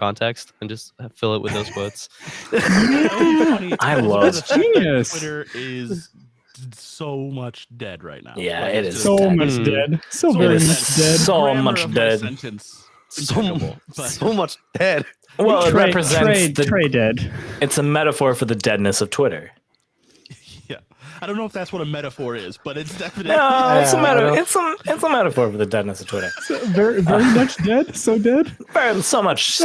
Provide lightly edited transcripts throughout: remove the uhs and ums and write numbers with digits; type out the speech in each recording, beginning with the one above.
context and just fill it with those quotes. I love genius. Twitter is so much dead right now. Yeah, Like, it it's is just- So much dead. So very is much dead. so grammar much of my dead. sentence, So, impeccable, but- so much dead. Well, it represents Trey dead. It's a metaphor for the deadness of Twitter. yeah. I don't know if that's what a metaphor is, but it's definitely. No, it's a I metaphor. don't- It's a metaphor for the deadness of Twitter. Very much dead. So dead. So much,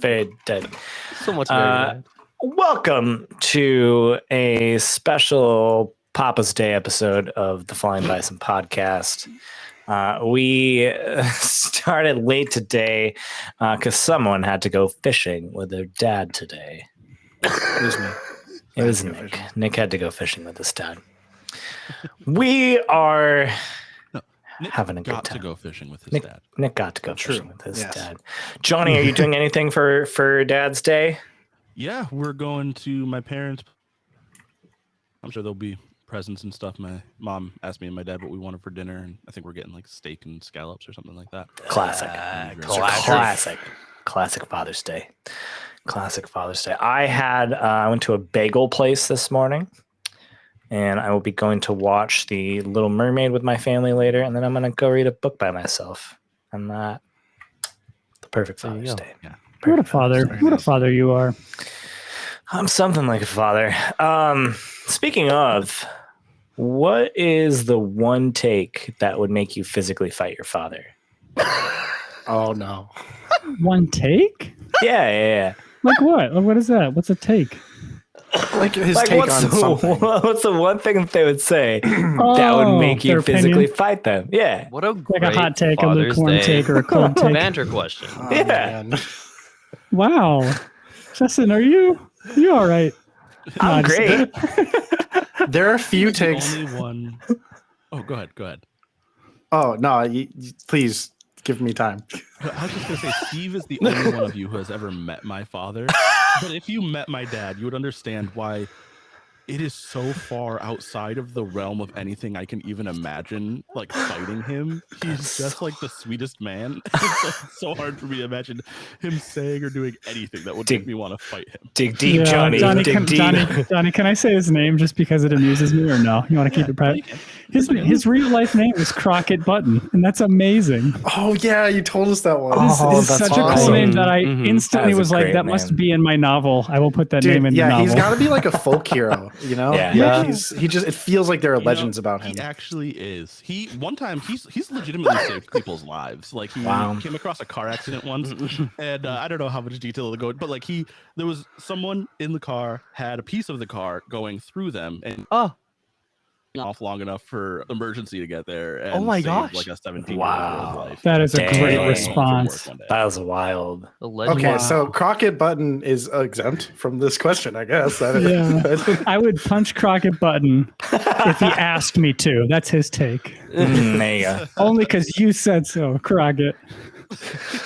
very dead. So much very dead. Welcome to a special Papa's Day episode of the Flying Bison Podcast. We started late today because someone had to go fishing with their dad today. It was me. It was Nick. Nick had to go fishing with his dad. We are Nick having a good got time. to go fishing with his dad. Nick got to go fishing with his Yes. dad. Johnny, are you doing anything for Dad's Day? Yeah, we're going to my parents. I'm sure there'll be presents and stuff. My mom asked me and my dad what we wanted for dinner, and I think we're getting like steak and scallops or something like that. Classic. Classic Father's Day. Classic Father's Day. I went to a bagel place this morning, and I will be going to watch The Little Mermaid with my family later, and then I'm going to go read a book by myself. And that, the perfect There you Father's go. Day. Yeah. What a father. What a father you are. I'm something like a father. Speaking of, what is the one take that would make you physically fight your father? Oh no. One take? Yeah. Like what? What is that? What's a take? Like his Like, take what's on something. what's the one thing that they would say that would make you their physically opinion. fight them? Yeah. What a Like great a hot take, a Father's lukewarm Day take, or a cold take. banter question. Oh, Yeah. man. Wow. Justin, are you all right? I'm No, just- great. There are a few The takes. only one. Oh, go ahead. Oh no! Please give me time. I was just gonna say, Steve is the only one of you who has ever met my father. But if you met my dad, you would understand why it is so far outside of the realm of anything I can even imagine, like fighting him. He's just like the sweetest man. It's like so hard for me to imagine him saying or doing anything that would make me want to fight him. Dig deep, Yeah, Johnny. Dig can, deep. Johnny, can I say his name just because it amuses me, or no? You want to keep it private? His real life name is Crockett Button, and that's amazing. Oh yeah, you told us that one. This is that's such a cool awesome. name that I Mhm. instantly That is a was like, great that must name. be in my novel. I will put that Dude, name in the yeah, novel. he's got to be like a folk hero, you know? Yeah. Like, Yeah. he just it feels like there are You know, legends about him. He actually is. One time he's legitimately saved people's lives. Like he Wow. came across a car accident once, and I don't know how much detail to go, but like there was someone in the car had a piece of the car going through them and Oh, off long enough for emergency to get there. And Oh my saved, gosh. Like a 17-year-old Wow. life. That is a Dang. great Dang. response. That was wild. the legend. Okay, Wow. so Crockett Button is exempt from this question, I guess. Yeah. I would punch Crockett Button if he asked me to. That's his take. There you go. Only because you said so, Crockett.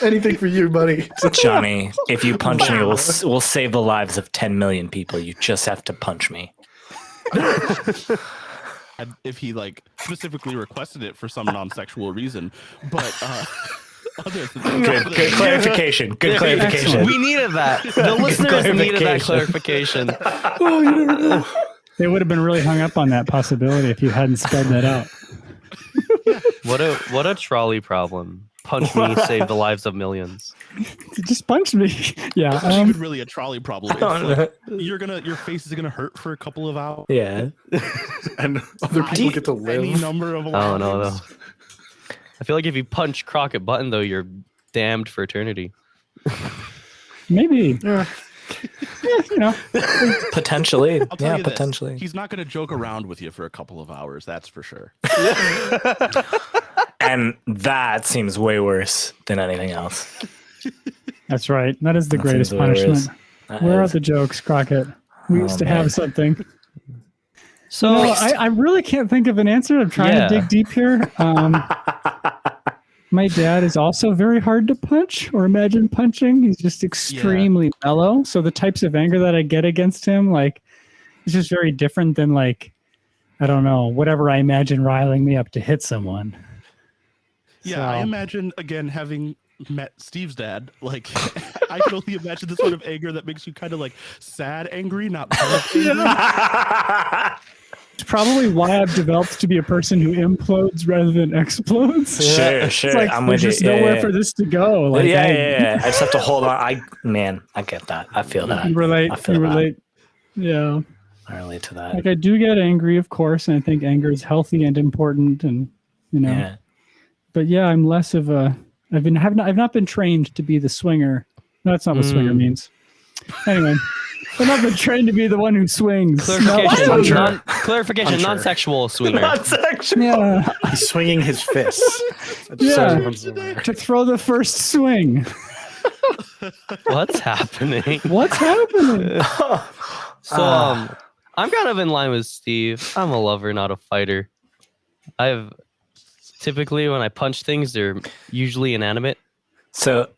Anything for you, buddy. Johnny, if you punch me, we'll save the lives of 10 million people. You just have to punch me. If he like specifically requested it for some non-sexual reason, but other than Good clarification. Good clarification. We needed that. The listeners needed that clarification. They would have been really hung up on that possibility if you hadn't spelled that out. What a trolley problem. Punch me, save the lives of millions. Just punch me. Yeah. It's not even really a trolley problem. It's like your face is gonna hurt for a couple of hours. Yeah. And other people get to Any live. number of Oh no. lives. I feel like if you punch Crockett Button though, you're damned for eternity. Maybe. Yeah. Yeah, you know. Potentially. I'll tell Yeah, you this, potentially. he's not gonna joke around with you for a couple of hours. That's for sure. And that seems way worse than anything else. That's right. That is the That greatest seems way worse. punishment. That Where are is- the jokes, Crockett? We used to man. have something. So No, I really can't think of an answer. I'm trying Yeah. to dig deep here. My dad is also very hard to punch or imagine punching. He's just extremely mellow. So the types of anger that I get against him, like, it's just very different than, like, I don't know, whatever I imagine riling me up to hit someone. Yeah, I So- imagine again having met Steve's dad, like I can only imagine the sort of anger that makes you kind of like sad angry, not angry. It's probably why I've developed to be a person who implodes rather than explodes. Sure. It's like I'm there's with just you. nowhere for this to go. Like, I just have to hold on. I get that. I feel that. You relate. I feel You that. relate. Yeah. I relate to that. Like I do get angry, of course, and I think anger is healthy and important, and Yeah. But yeah, I'm less of a. I've not been trained to be the swinger. No, that's not what swinger means. Anyway, I've not been trained to be the one who swings. Clarification. Clarification. Non-sexual swinger. Non-sexual. Yeah, He's swinging his fists. Yeah. Once in a while. to throw the first swing. What's happening? What's happening? So I'm kind of in line with Steve. I'm a lover, not a fighter. I've typically when I punch things, they're usually inanimate. So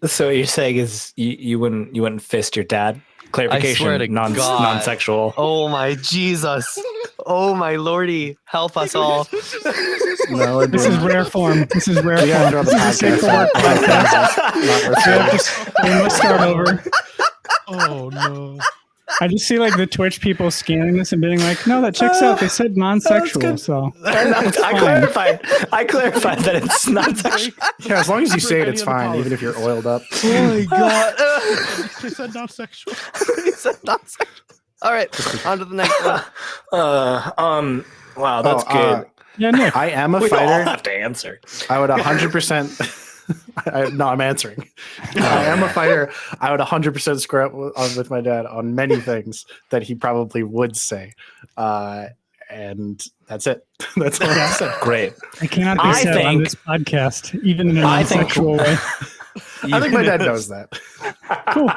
what you're saying is you wouldn't fist your dad? Clarification. I swear to God. Non-sexual. Oh my Jesus! Oh my Lordy! Help us all! No, This is rare form. This is rare We gotta form. throw the This is a safe podcast. for work podcast. We must start over. Oh no. I just see like the Twitch people scanning this and being like, "No, that checks out." They said non-sexual, good. so I clarified that it's not sexual. Yeah, as long as you say it, Any it's of the fine, policies. even if you're oiled up. Oh my God! They said not sexual. He said not sexual. All right, on to the next one. Wow, that's good. yeah, Nick. I am a We all fighter. have to answer. I would 100%. No, I'm answering. I am a fighter. I would 100% square up with my dad on many things that he probably would say. And that's it. That's all I said. Great. I cannot be I said on think- this podcast, even in a I think- non-sexual way. I think my dad knows that. Cool.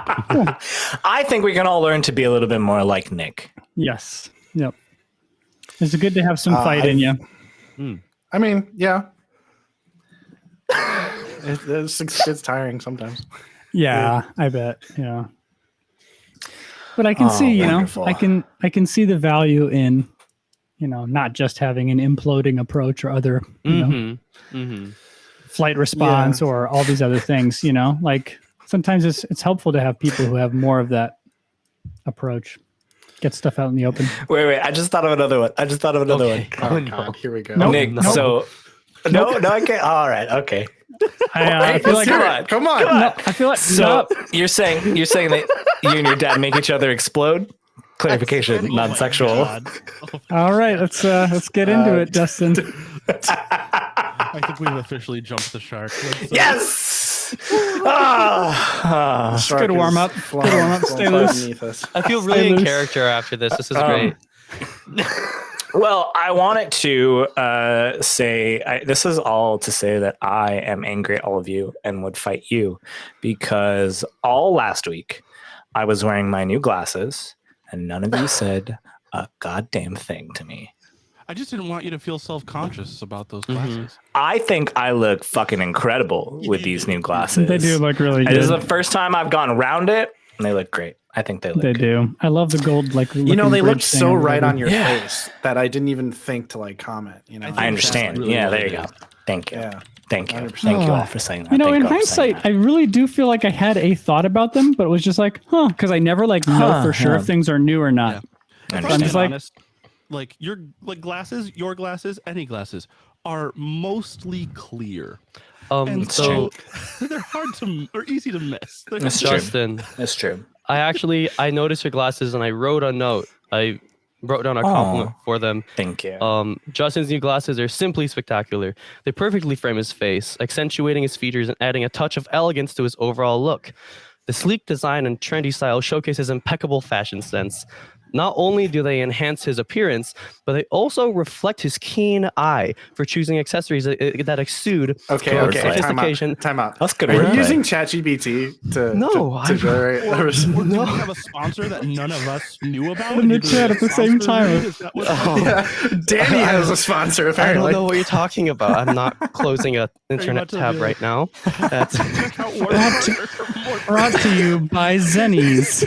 I think we can all learn to be a little bit more like Nick. Yes. Yep. It's good to have some fight in you. I mean, yeah. It's tiring sometimes. Yeah, I bet. Yeah. But I can see, wonderful. I can see the value in, not just having an imploding approach or other, flight response or all these other things, like sometimes it's helpful to have people who have more of that approach. Get stuff out in the open. Wait. I just thought of another one. Okay. Oh, God, here we go. Nope. Nick, so no, I can't. All right, okay. I feel like Come on. no, I feel like So you're saying that you and your dad make each other explode? Clarification, non-sexual. all right, let's get into it, Dustin. I think we've officially jumped the shark. Yes. Shark Good is warm up. flying- Good warm up. Stay flying loose. beneath us. I feel really in loose. character after this. This is great. Well, I wanted to say this is all to say that I am angry at all of you and would fight you because all last week I was wearing my new glasses and none of you said a goddamn thing to me. I just didn't want you to feel self-conscious about those glasses. I think I look fucking incredible with these new glasses. They do look really And this is good. the first time I've gone around it and they look great. I think they look They good. do. I love the gold, They looking look bridge thing so or right whatever. on your Yeah. face that I didn't even think to comment. I understand. Really Yeah, well there you they go. do. Thank you. Yeah. Thank you. 100%. Thank you all for saying that. You know, Thank in you all for saying hindsight, I really do feel like I had a thought about them, but it was just like, because I never know for sure if things are new or not. I I'm understand. just like- honest, like your glasses, any glasses are mostly clear, and So they're hard to or easy to miss. They're That's true. Justin, That's true. I noticed your glasses and I wrote a note. I wrote down a compliment for them. Thank you. Justin's new glasses are simply spectacular. They perfectly frame his face, accentuating his features and adding a touch of elegance to his overall look. The sleek design and trendy style showcase his impeccable fashion sense. Not only do they enhance his appearance, but they also reflect his keen eye for choosing accessories that exude Okay. sophistication. Time out. That's good Are you wordplay. using ChatGPT to No, to generate? Or do we have a sponsor that none of us knew about? In the and you chat were at the same sponsored time. it? Is that what Danny has a sponsor I apparently. don't know what you're talking about. I'm not closing an internet about to tab do- right now. That's Check out Warner for more Brought to you by Zennies.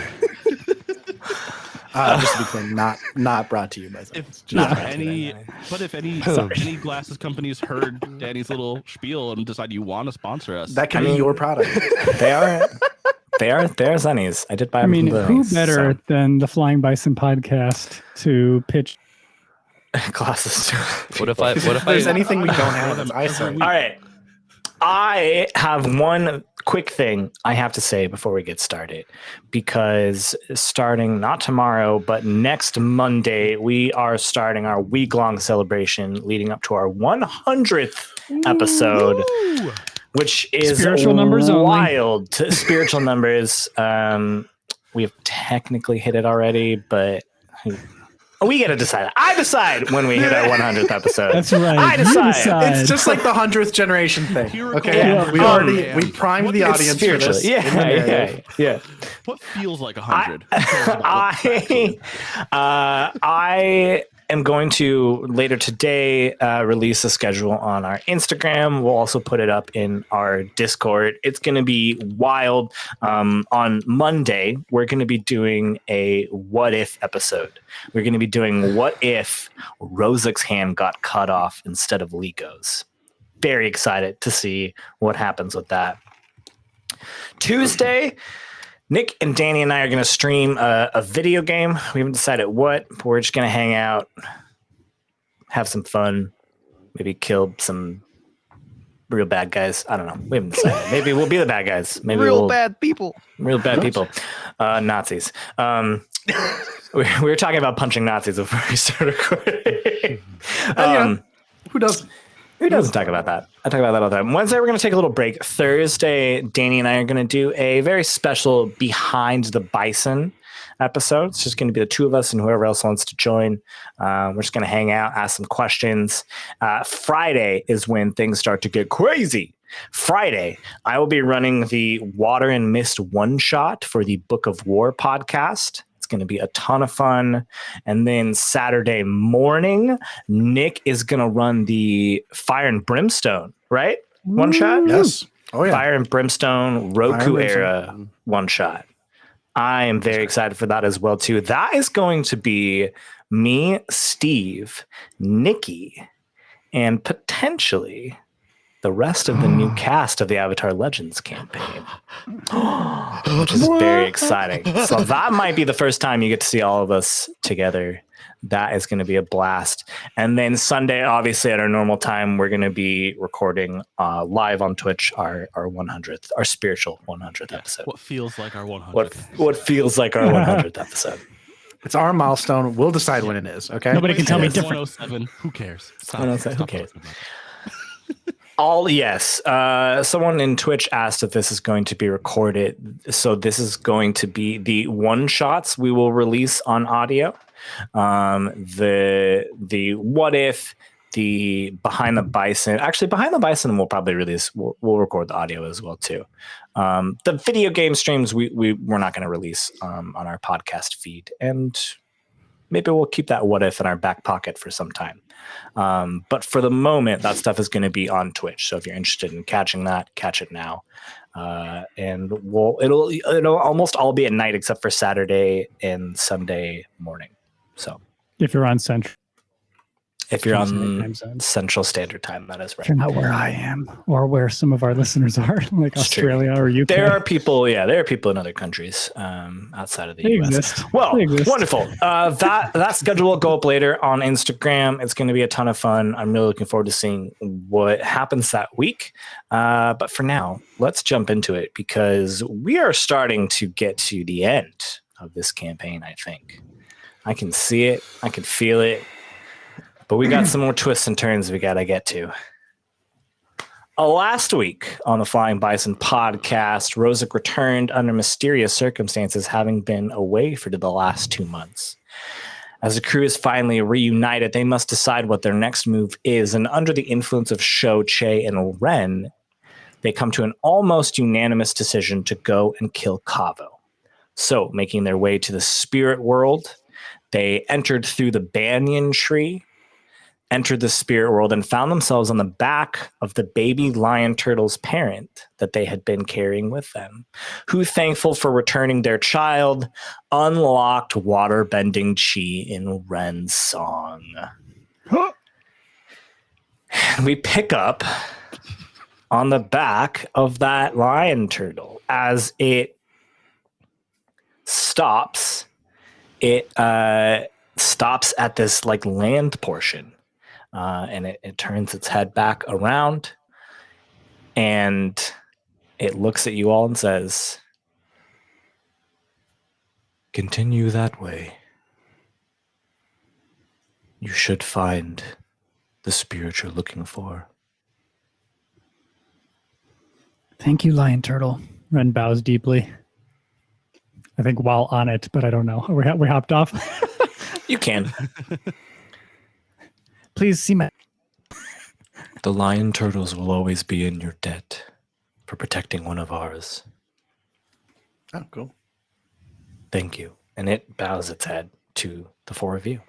Just to be clear, not brought to you by Zennies. If any glasses companies heard Danny's little spiel and decide you want to sponsor us, That can be your product. They are Zennies. I did buy them. I mean, from who Zennies, better than the Flying Bison podcast to pitch? glasses? What if If there's anything we don't have, it's eyesight. All right. I have one quick thing I have to say before we get started, because starting not tomorrow, but next Monday, we are starting our week-long celebration leading up to our 100th episode, which is Spiritual numbers only. wild. Spiritual numbers. We have technically hit it already, but we get to decide. I decide when we hit our 100th episode. That's right. I You decide. It's just like the 100th generation thing. Okay, Yeah. we primed the audience for Spiritually. this. Yeah, in the narrative. yeah. what feels like 100? I am going to later today release a schedule on our Instagram. We'll also put it up in our Discord. It's going to be wild. On Monday, we're going to be doing a what if episode. We're going to be doing what if Rozik's hand got cut off instead of Liko's. Very excited to see what happens with that. Tuesday, Nick and Danny and I are going to stream a video game. We haven't decided what, but we're just going to hang out, have some fun, maybe kill some real bad guys. I don't know. We haven't decided. Maybe we'll be the bad guys. Maybe real bad people. Real bad people. Nazis. We were talking about punching Nazis before we started recording. Who doesn't? Who doesn't talk about that? I talk about that all the time. Wednesday, we're going to take a little break. Thursday, Danny and I are going to do a very special Behind the Bison episode. It's just going to be the two of us and whoever else wants to join. We're just going to hang out, ask some questions. Friday is when things start to get crazy. Friday, I will be running the Water and Mist one-shot for the Book of War podcast. It's going to be a ton of fun. And then Saturday morning, Nick is going to run the Fire and Brimstone, right? One shot? Yes. Oh, yeah. Fire and Brimstone Roku era one shot. I am very excited for that as well, too. That is going to be me, Steve, Nikki, and potentially the rest of the new cast of the Avatar Legends campaign, which is very exciting. So that might be the first time you get to see all of us together. That is going to be a blast. And then Sunday, obviously at our normal time, we're going to be recording live on Twitch our 100th, our spiritual 100th episode. What feels like our 100th? What feels like our 100th episode. It's our milestone. We'll decide when it is. Okay. Nobody can tell me different. 107. Who cares? Stop. 107, who cares? talking about it. Yes. Someone in Twitch asked if this is going to be recorded. So this is going to be the one shots we will release on audio. The what if, the Behind the Bison. Actually, Behind the Bison we'll probably release. We'll record the audio as well too. The video game streams we're not going to release on our podcast feed, and maybe we'll keep that what if in our back pocket for some time. But for the moment, that stuff is going to be on Twitch. So if you're interested in catching that, catch it now. And it'll almost all be at night except for Saturday and Sunday morning. So If you're on Central. if you're Time on zone. Central Standard Time, that is If you're right. not where I am or where some of our listeners are, like It's true. Australia or UK. There are people in other countries outside of the They US. exist. Well, They exist. wonderful. That schedule will go up later on Instagram. It's going to be a ton of fun. I'm really looking forward to seeing what happens that week. But for now, let's jump into it because we are starting to get to the end of this campaign, I think. I can see it. I can feel it. But we got some more twists and turns we got to get to. Last week on the Flying Bison podcast, Rozik returned under mysterious circumstances, having been away for the last 2 months. As the crew is finally reunited, they must decide what their next move is, and under the influence of Sho, Che, and Ren, they come to an almost unanimous decision to go and kill Kaavo. So, making their way to the spirit world, they entered through the banyan tree. entered the spirit world and found themselves on the back of the baby lion turtle's parent that they had been carrying with them, who, thankful for returning their child, unlocked water-bending chi in Ren's song. We pick up on the back of that lion turtle as it stops. It stops at this like land portion. And it turns its head back around and it looks at you all and says, "Continue that way. You should find the spirit you're looking for." Thank you, Lion Turtle. Ren bows deeply. I think while on it, but I don't know. We hopped off. You can. Please see my... The lion turtles will always be in your debt for protecting one of ours. Oh, cool. Thank you. And it bows its head to the four of you.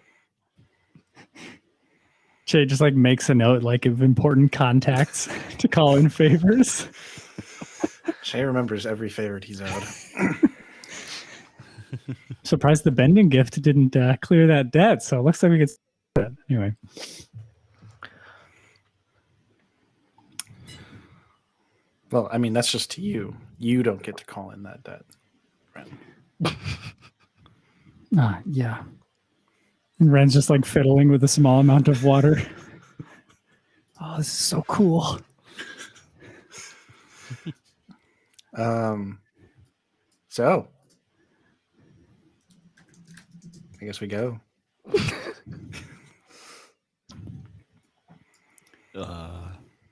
Jay just like makes a note like of important contacts to call in favors. Shay remembers every favorite he's owed. Surprised the bending gift didn't clear that debt, so it looks like we could... Anyway. Well, I mean, that's just to you. You don't get to call in that debt. Yeah. And Ren's just like fiddling with a small amount of water. Oh, this is so cool. So I guess we go.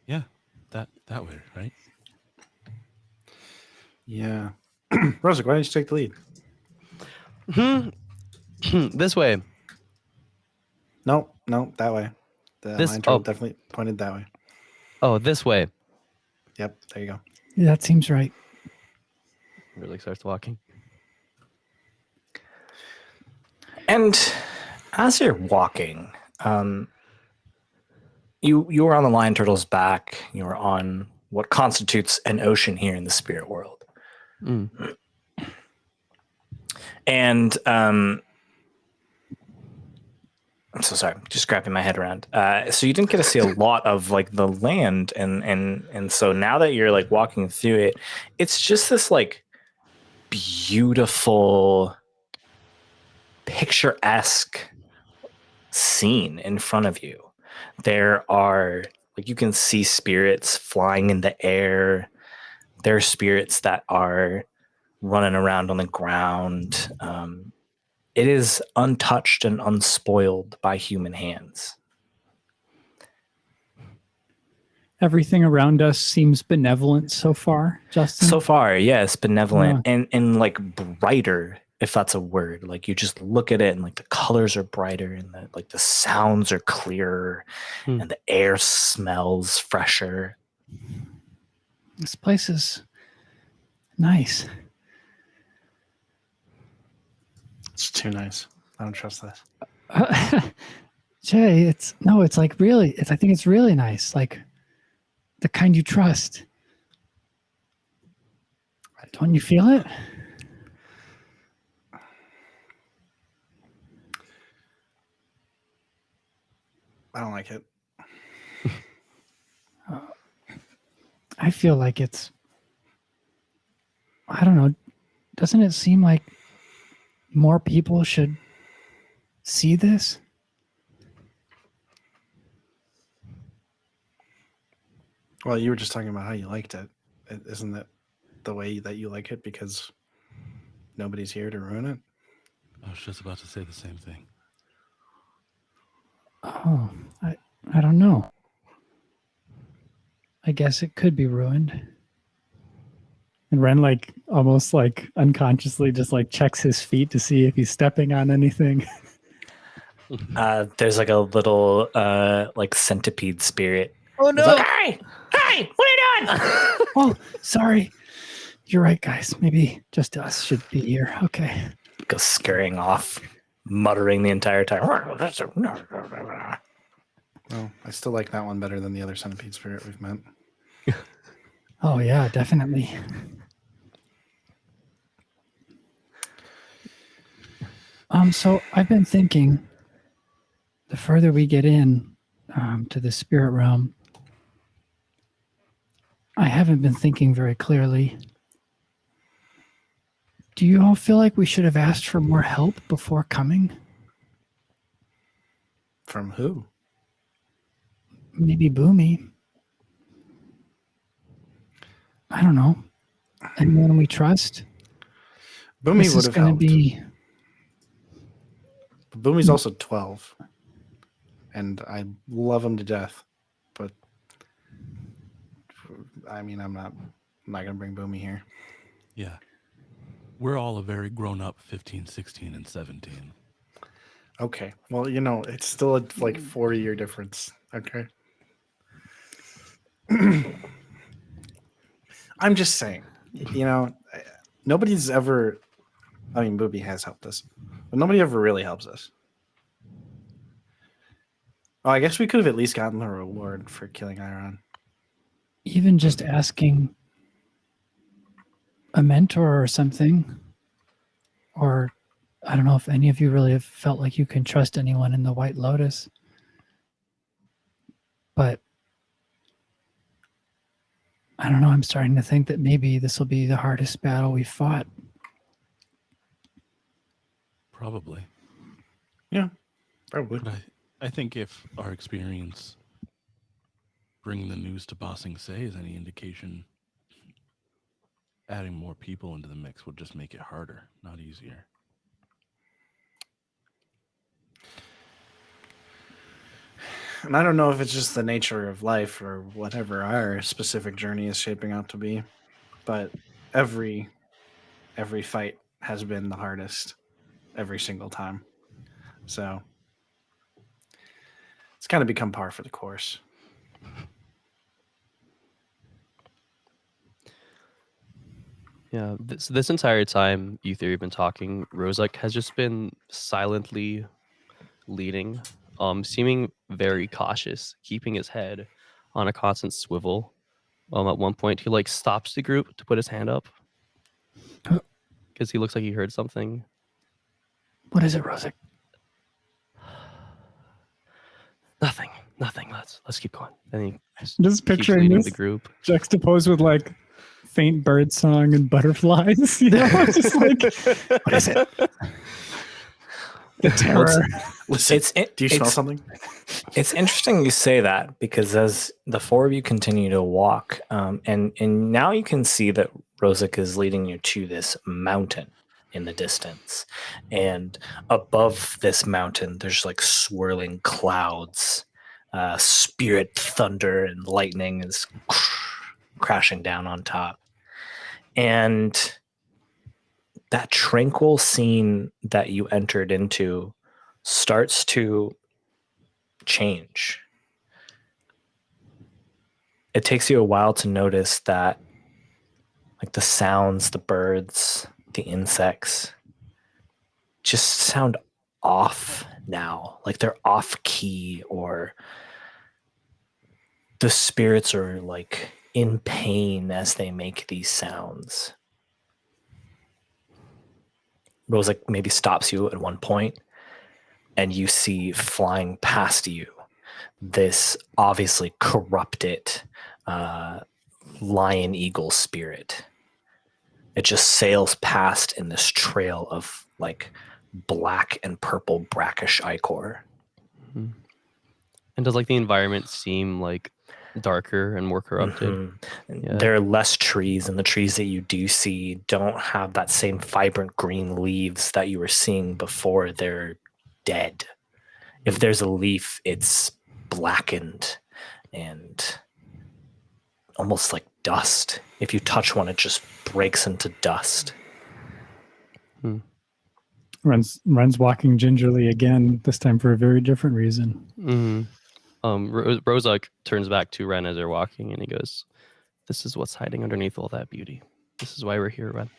Yeah, that way, right? Yeah. Rosic, why don't you take the lead? This way. No, that way. The This- lion turtle oh. definitely pointed that way. Oh, this way. Yep, there you go. Yeah, that seems right. Really starts walking. And as you're walking, you were on the lion turtle's back. You were on what constitutes an ocean here in the spirit world. Mm. And I'm so sorry, just wrapping my head around. So you didn't get to see a lot of like the land, and so now that you're like walking through it, it's just this like beautiful, picturesque scene in front of you. There are like you can see spirits flying in the air. There are spirits that are running around on the ground. It is untouched and unspoiled by human hands. Everything around us seems benevolent so far, Justin. So far, yes, benevolent and like brighter, if that's a word. Like you just look at it and like the colors are brighter and the sounds are clearer and the air smells fresher. This place is nice. It's too nice. I don't trust this. Jay, it's like really, I think it's really nice. Like the kind you trust. Don't you feel it? I don't like it. I feel like it's, I don't know. Doesn't it seem like more people should see this? Well, you were just talking about how you liked it. Isn't that the way that you like it because nobody's here to ruin it? I was just about to say the same thing. Oh, I don't know. I guess it could be ruined. And Ren like almost like unconsciously just like checks his feet to see if he's stepping on anything. There's like a little like centipede spirit. Oh no! It's like, hey, what are you doing? Oh, sorry. You're right, guys. Maybe just us should be here. Okay. Goes scurrying off, muttering the entire time. Well, I still like that one better than the other centipede spirit we've met. Oh yeah, definitely. So I've been thinking, the further we get in to the spirit realm, I haven't been thinking very clearly. Do you all feel like we should have asked for more help before coming? From who? Maybe Boomy. I don't know. Anyone we trust? Boomy This would is have going to helped. be. But Boomy's also 12. And I love him to death. But I mean, I'm not going to bring Boomy here. Yeah. We're all a very grown up 15, 16, and 17. Okay. Well, it's still a 4-year difference. Okay. I'm just saying, nobody's ever, I mean, Booby has helped us, but nobody ever really helps us. Oh, I guess we could have at least gotten the reward for killing Iron. Even just asking a mentor or something, or I don't know if any of you really have felt like you can trust anyone in the White Lotus, but I don't know, I'm starting to think that maybe this will be the hardest battle we've fought. Probably. Yeah, probably. But I think if our experience bringing the news to Bossing Say is any indication, adding more people into the mix would just make it harder, not easier. And I don't know if it's just the nature of life or whatever our specific journey is shaping out to be, but every fight has been the hardest every single time. So it's kind of become par for the course. Yeah, this entire time you three have been talking, Rozak has just been silently leading, seeming very cautious, keeping his head on a constant swivel. At one point he stops the group to put his hand up because he looks like he heard something. What is it, Rozak? Nothing. Let's keep going. And he Just keeps picturing leading this the group. juxtaposed with faint bird song and butterflies. Just what is it? The terror. Listen, do you smell something? It's interesting you say that, because as the four of you continue to walk, and now you can see that Rozak is leading you to this mountain in the distance, and above this mountain there's swirling clouds, spirit thunder and lightning is crashing down on top, and that tranquil scene that you entered into starts to change. It takes you a while to notice that the sounds, the birds, the insects just sound off now. They're off key, or the spirits are in pain as they make these sounds. Rose maybe stops you at one point, and you see flying past you this obviously corrupted lion eagle spirit. It just sails past in this trail of black and purple brackish ichor. Mm-hmm. And does the environment seem darker and more corrupted? Mm-hmm. Yeah. There are less trees, and the trees that you do see don't have that same vibrant green leaves that you were seeing before. They're dead. If there's a leaf, it's blackened and almost like dust. If you touch one, it just breaks into dust. Ren's walking gingerly again, this time for a very different reason. Mm-hmm. Rozak turns back to Ren as they're walking, and he goes, "This is what's hiding underneath all that beauty. This is why we're here, Ren."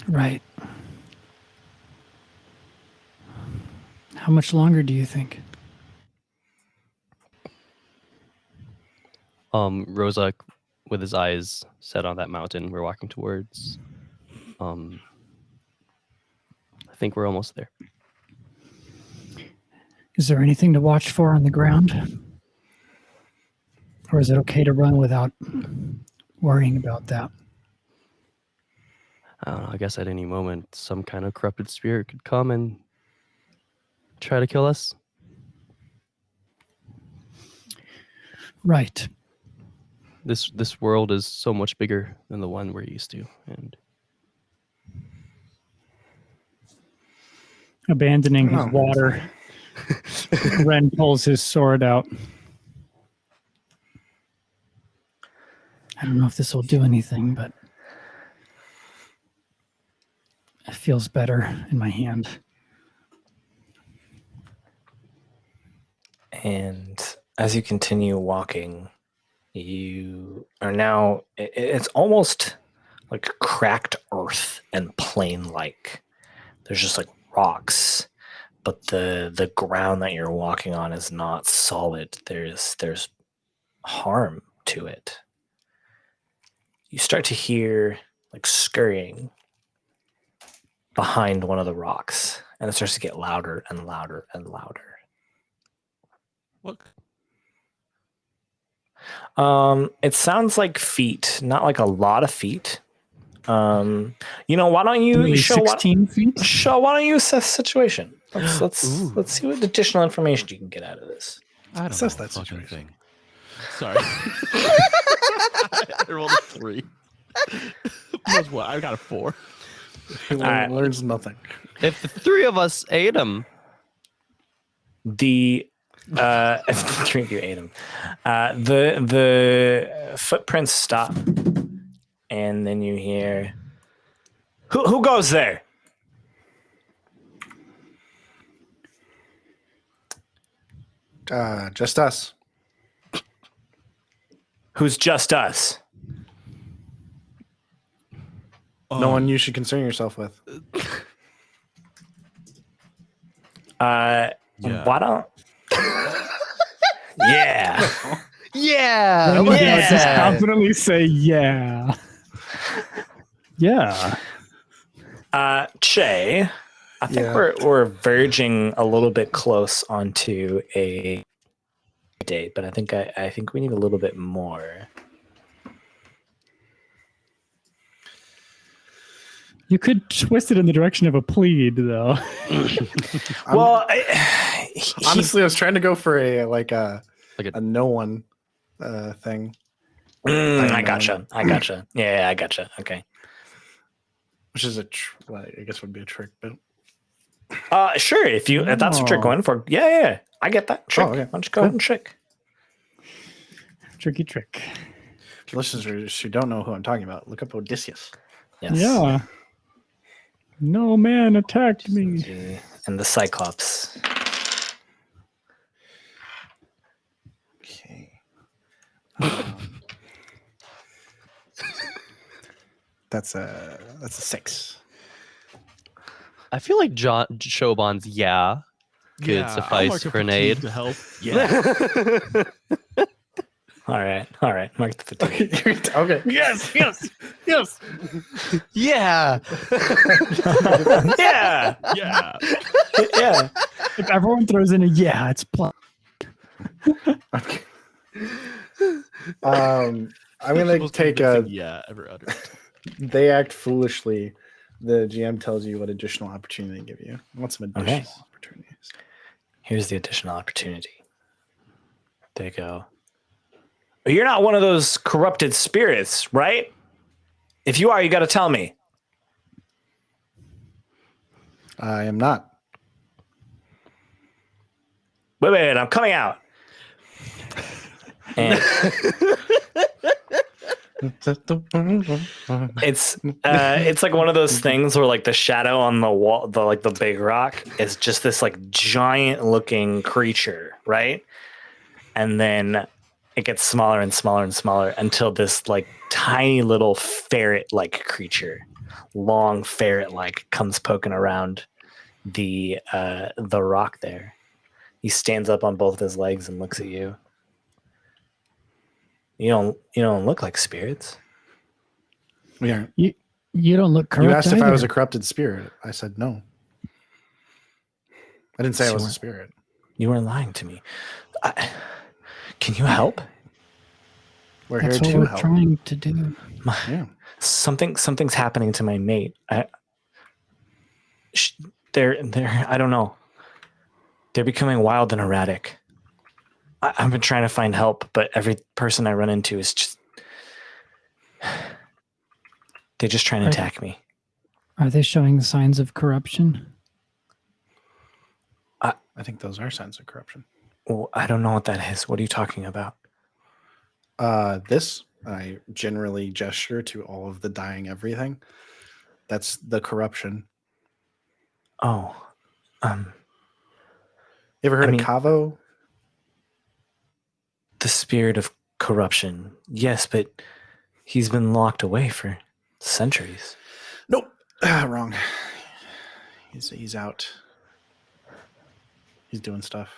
Right. How much longer do you think? Rozak, with his eyes set on that mountain we're walking towards. I think we're almost there. Is there anything to watch for on the ground? Or is it okay to run without worrying about that? I don't know. I guess at any moment, some kind of corrupted spirit could come and try to kill us. Right. This world is so much bigger than the one we're used to, and Abandoning his water, Ren pulls his sword out. I don't know if this will do anything, but it feels better in my hand. And as you continue walking, you are now, it's almost like cracked earth and plain-like. There's just like rocks, but the ground that you're walking on is not solid. There's harm to it. You start to hear like scurrying behind one of the rocks, and it starts to get louder and louder and louder. What? It sounds like feet, not like a lot of feet. Why don't you Maybe show 16 feet? why don't you assess the situation? Let's see what additional information you can get out of this. I don't Assess know that fucking situation. thing. Sorry. I rolled a 3. Plus what? I got a 4. He right. learns nothing. if the three of us ate him, The drink you ate him. The footprints stop, and then you hear who goes there? Just us. Who's just us? No one you should concern yourself with. Why don't? Yeah. yeah, Yeah. Just confidently say, yeah. Yeah. Che, I think Yeah. we're verging a little bit close onto a date, but I think we need a little bit more. You could twist it in the direction of a plead, though. Well, Honestly, I was trying to go for a a- no one thing, I gotcha. Yeah, I gotcha. Okay. which is I guess would be a trick, but Sure. If that's what you're going for, yeah. I get that trick. Oh, okay. Why don't you go ahead and trick? Tricky trick. listeners who don't know who I'm talking about, look up Odysseus. Yes. Yeah. No man attacked me. And the Cyclops. Okay. That's a 6. I feel like Shoban's could suffice for an aid. To help. Yeah. All right. Mark the fatigue. Okay. Yes. Yeah. Yeah. Yeah. Yeah. If everyone throws in a yeah, it's plus. Okay. I'm gonna take a. ever uttered. They act foolishly. The GM tells you what additional opportunity they give you. I want some additional opportunities. Here's the additional opportunity. They go, you're not one of those corrupted spirits, right? If you are, you got to tell me. I am not. Wait, I'm coming out. And it's like one of those things where like the shadow on the wall, the big rock is just this like giant looking creature, right? And then it gets smaller and smaller and smaller until this like tiny little ferret-like creature, long ferret-like, comes poking around the rock there. He stands up on both his legs and looks at you. You don't look like spirits. We aren't. You don't look corrupt. You asked if I was a either. corrupted spirit. I said no. I didn't say I was a Sure. spirit. You weren't lying to me. Can you help? We're That's here what to we're help. trying to do. Yeah. Something's happening to my mate. They're I don't know. They're becoming wild and erratic. I've been trying to find help, but every person I run into is just they're just trying to attack me. Are they showing signs of corruption? I think those are signs of corruption. Well, I don't know what that is. What are you talking about? This, I generally gesture to all of the dying everything. That's the corruption. Oh, You ever heard I mean- of Kaavo? the spirit of corruption. Yes, but he's been locked away for centuries. Nope. Wrong. He's out. He's doing stuff.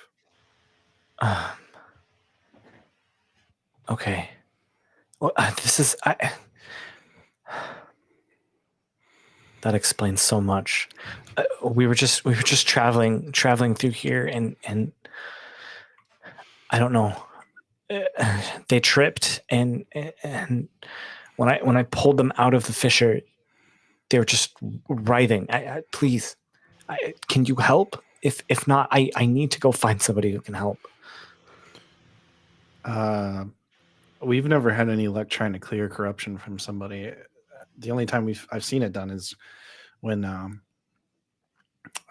Okay. Well, that explains so much. We were just traveling through here, and I don't know. They tripped, and when I pulled them out of the fissure, they were just writhing. Please, can you help? If not, I need to go find somebody who can help. We've never had any luck trying to clear corruption from somebody. The only time I've seen it done is when a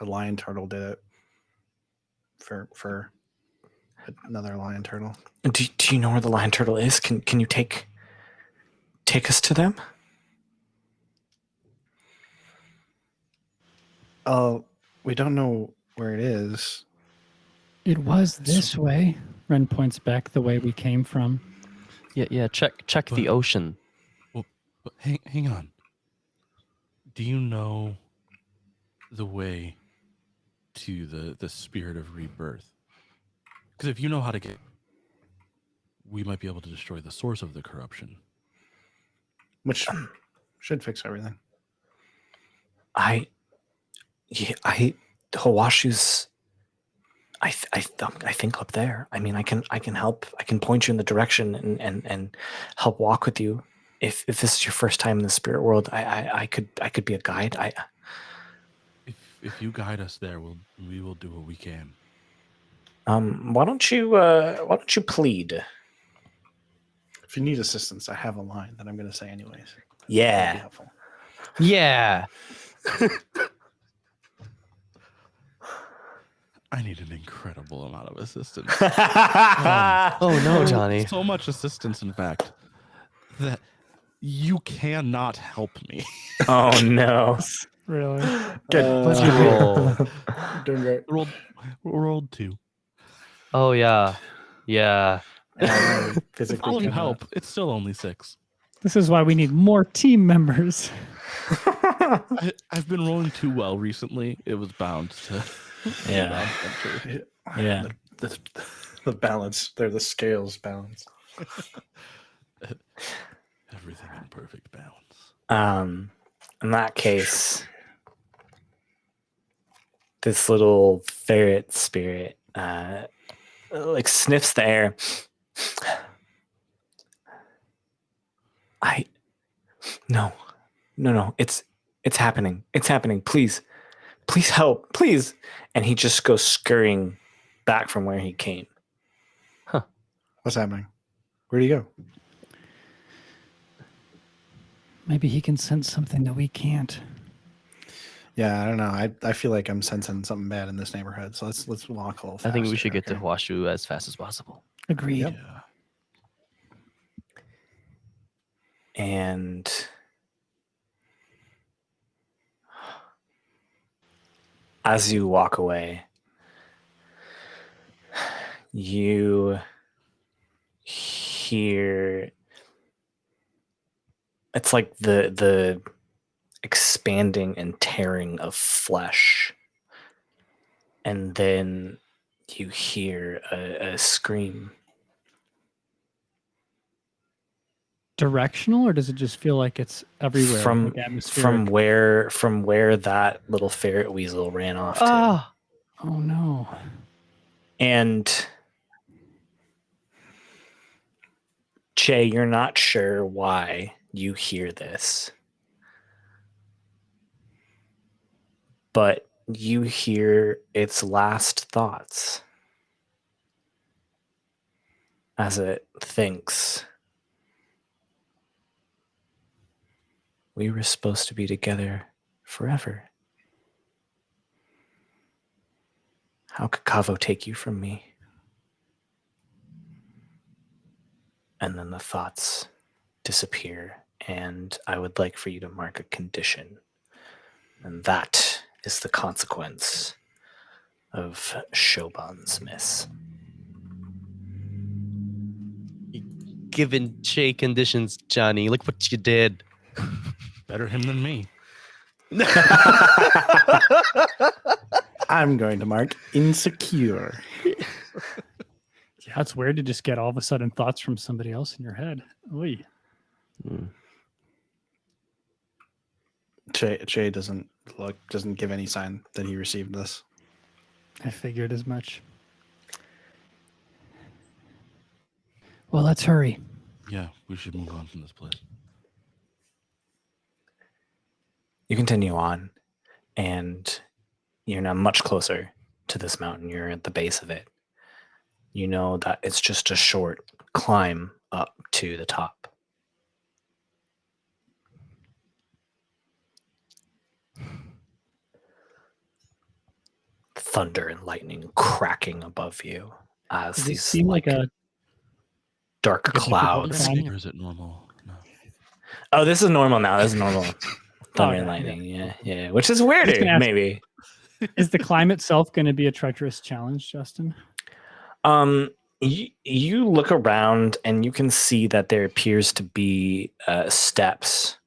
lion turtle did it for another lion turtle. Do you know where the lion turtle is? Can you take us to them? Oh, we don't know where it is. It was this way. Ren points back the way we came from. Yeah. Check the ocean. Well, but hang on. Do you know the way to the spirit of rebirth? Because if you know how to get, we might be able to destroy the source of the corruption. Which should fix everything. Hawashu's. I think up there. I mean, I can help. I can point you in the direction and help walk with you. If this is your first time in the spirit world, I could be a guide. If you guide us there, we will do what we can. Why don't you plead? If you need assistance, I have a line that I'm going to say anyways. That'd be Yeah. helpful. Yeah. I need an incredible amount of assistance. Oh no, Johnny. So much assistance, in fact, that you cannot help me. Oh no. Really? Good. What'd you roll? Doing great. Rolled 2. Oh yeah. Yeah. Physically All you cannot. help. It's still only 6. This is why we need more team members. I've been rolling too well recently. It was bound to. Yeah. Yeah. The balance. They're the scales balance. Everything in perfect balance. In that case, this little ferret spirit like sniffs the air. No, it's happening. It's happening. Please help, please. And he just goes scurrying back from where he came. What's happening? Where'd he go? Maybe he can sense something that we can't. Yeah, I don't know. I feel like I'm sensing something bad in this neighborhood. So let's walk a little faster. I think we should get to okay? Hwashu as fast as possible. Agreed. Yep. Yeah. And as you walk away, you hear it's like the expanding and tearing of flesh, and then you hear a scream. directional, or does it just feel like it's everywhere? From like atmospheric? from where that little ferret weasel ran off to. Ah, Oh no. And Che, you're not sure why you hear this, but you hear its last thoughts as it thinks, we were supposed to be together forever. How could Kaavo take you from me? And then the thoughts disappear, and I would like for you to mark a condition. And that is the consequence of Shoban's miss. given Che conditions, Johnny. Look what you did. Better him than me. I'm going to mark insecure. Yeah, it's weird to just get all of a sudden thoughts from somebody else in your head. Oy. Che doesn't give any sign that he received this. I figured as much. Well, let's hurry. Yeah, we should move on from this place. You continue on, and you're now much closer to this mountain. You're at the base of it. You know that it's just a short climb up to the top. Thunder and lightning cracking above you as Does it these seem like a dark like a clouds. difficult Or is it normal? No. Oh, this is normal now. This is normal. Thunder and yeah, lightning. Yeah. Which is just weirder, gonna ask- maybe. Is the climb itself going to be a treacherous challenge, Justin? You look around and you can see that there appears to be steps,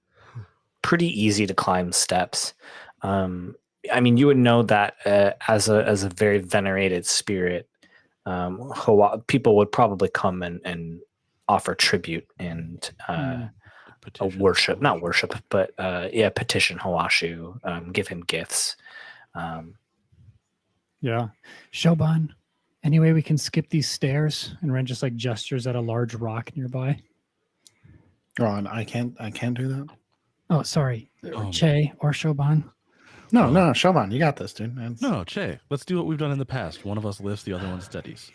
pretty easy to climb steps. I mean, you would know that as a very venerated spirit, people would probably come and offer tribute and a worship, not worship, but petition Hawashu, give him gifts. Yeah. Shoban, any way we can skip these stairs? And Ren just like gestures at a large rock nearby. Ron, I can't do that. Oh, sorry. Che or Shoban. No, Shoban, you got this, dude. No, Che, let's do what we've done in the past. One of us lifts, the other one steadies.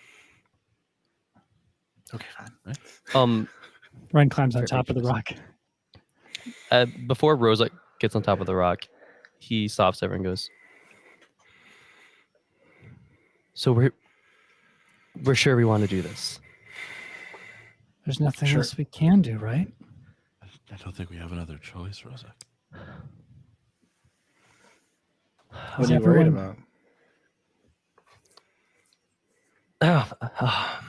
Okay, fine. Ren climbs on top of the rock. Before Rosa gets on top of the rock, he stops everyone and goes, so we're sure we want to do this. There's nothing Sure. else we can do, right? I don't think we have another choice, Rosa. What are you worried about? I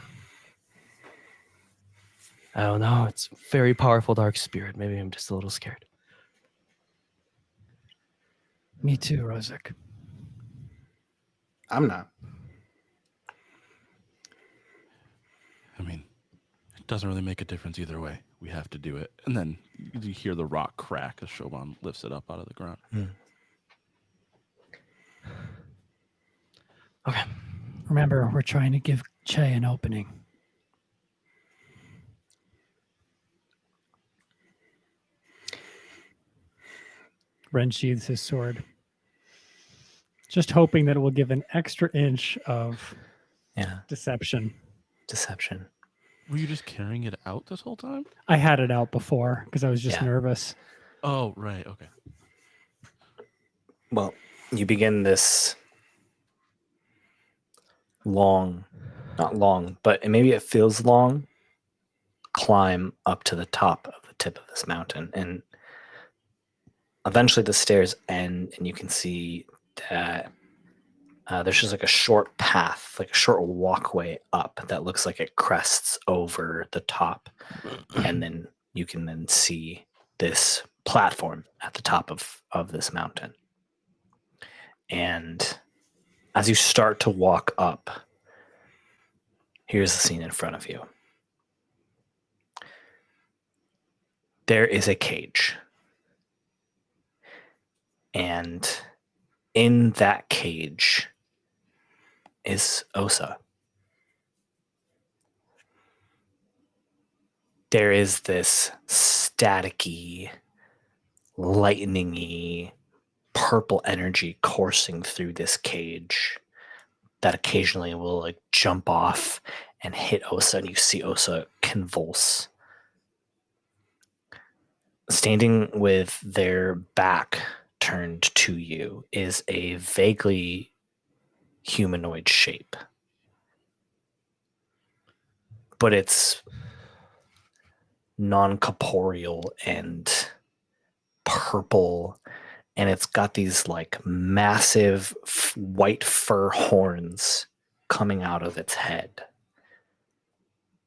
don't know. It's a very powerful dark spirit. Maybe I'm just a little scared. Me too, Rozek. I'm not. I mean, it doesn't really make a difference either way. We have to do it. And then you hear the rock crack as Shoban lifts it up out of the ground. Okay. Remember, we're trying to give Che an opening. Ren sheathes his sword, just hoping that it will give an extra inch of deception. Deception. Were you just carrying it out this whole time? I had it out before because I was just nervous. Oh, right. Okay. Well, you begin this long, not long, but maybe it feels long, climb up to the top of the tip of this mountain. And eventually the stairs end, and you can see that there's just like a short path, like a short walkway up that looks like it crests over the top. And then you can then see this platform at the top of this mountain. And as you start to walk up, here's the scene in front of you. there is a cage. And in that cage is Osa. There is this staticky, lightning-y, purple energy coursing through this cage that occasionally will like jump off and hit Osa, and you see Osa convulse. Standing with their back turned to you is a vaguely humanoid shape. But it's non-corporeal and purple, and it's got these like massive white fur horns coming out of its head.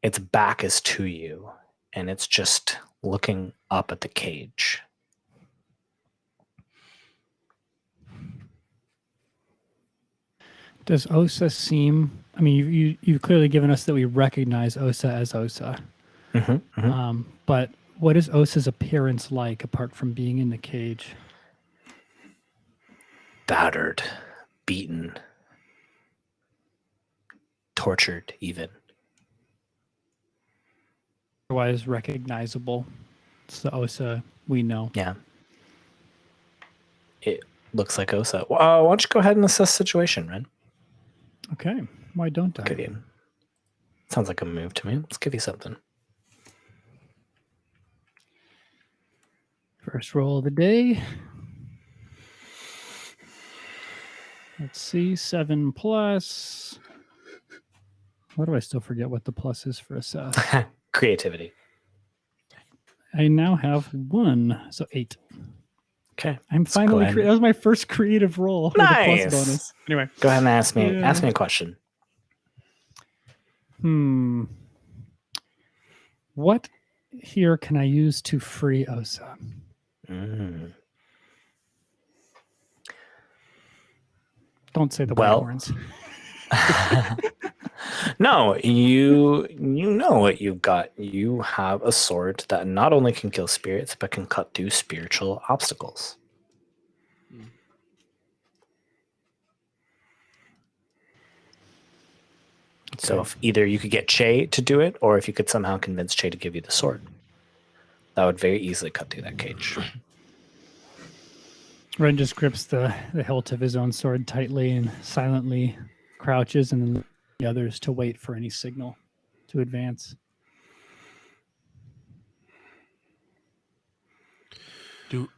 Its back is to you, and it's just looking up at the cage. Does Osa seem? I mean, you've clearly given us that we recognize Osa as Osa. But what is Osa's appearance like apart from being in the cage? Battered, beaten, tortured, even. Otherwise recognizable. It's the Osa we know. Yeah. It looks like Osa. Why don't you go ahead and assess the situation, Ren? Okay. Why don't I? Give you. Sounds like a move to me. Let's give you something. First roll of the day. Let's see. 7 plus. Why do I still forget what the plus is for assess? Creativity. I now have 1, so 8. Okay. I'm finally. That was my first creative roll. Nice. With a plus bonus. Anyway, Go ahead and ask me. Yeah. Ask me a question. What here can I use to free Osa? Don't say the white horns. No, you know what you've got. You have a sword that not only can kill spirits, but can cut through spiritual obstacles. Okay. So if either you could get Che to do it, or if you could somehow convince Che to give you the sword, that would very easily cut through that cage. Ren just grips the hilt of his own sword tightly and silently crouches, and then the others to wait for any signal to advance. Do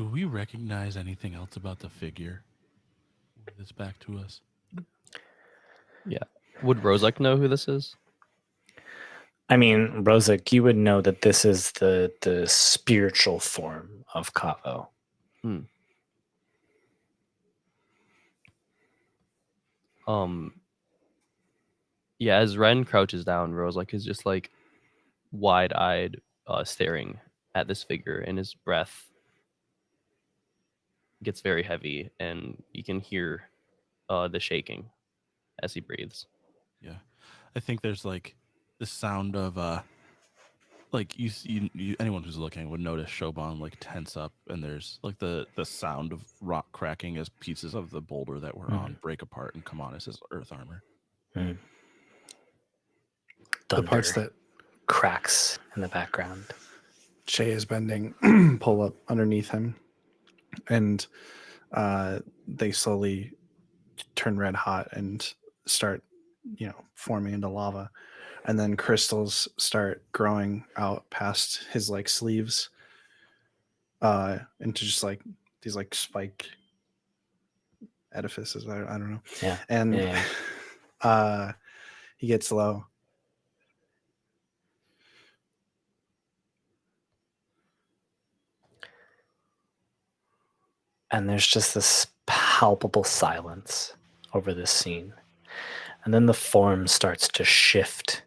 we recognize anything else about the figure that's back to us? Yeah. Would Rozek know who this is? I mean, Rozek, you would know that this is the spiritual form of Kaavo. Yeah, as Ren crouches down, Rozek is just like wide-eyed, staring at this figure, and his breath gets very heavy, and you can hear the shaking as he breathes. Yeah, I think there's like the sound of like you anyone who's looking would notice Shoban like tense up, and there's like the sound of rock cracking as pieces of the boulder that we're on break apart and come on as his earth armor. The parts that cracks in the background. Che is bending pull up underneath him, and they slowly turn red hot and start, forming into lava, and then crystals start growing out past his like sleeves, into just like these like spike edifices. I don't know. Yeah. And he gets low. And there's just this palpable silence over this scene. And then the form starts to shift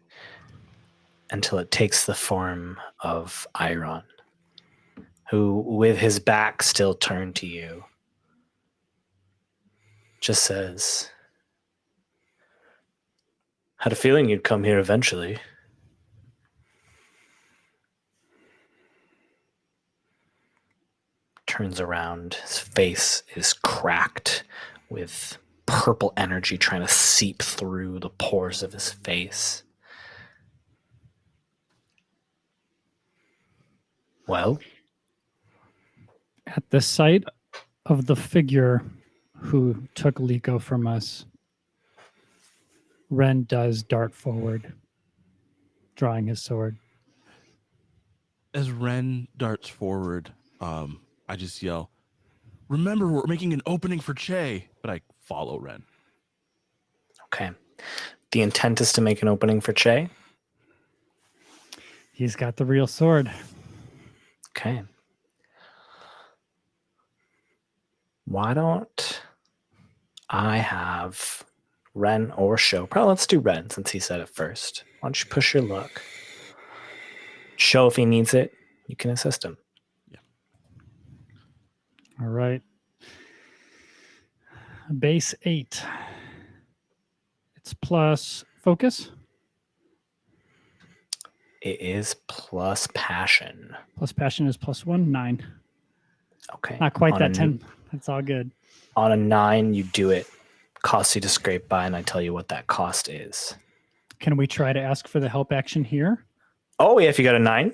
until it takes the form of Iron, who, with his back still turned to you, just says, "Had a feeling you'd come here eventually." turns around. His face is cracked with purple energy trying to seep through the pores of his face. Well? At the sight of the figure who took Liko from us, Ren does dart forward, drawing his sword. As Ren darts forward, I just yell, "Remember, we're making an opening for Che," but I follow Ren. Okay. The intent is to make an opening for Che? He's got the real sword. Okay. Why don't I have Ren or Show? Probably let's do Ren since he said it first. Why don't you push your luck? Show if he needs it, you can assist him. All right. Base 8. It's plus focus. It is plus passion. Plus passion is +1, 9. Okay. Not quite On that a 10. That's all good. On a 9, you do it. Costs you to scrape by, and I tell you what that cost is. Can we try to ask for the help action here? Oh, yeah, if you got a 9?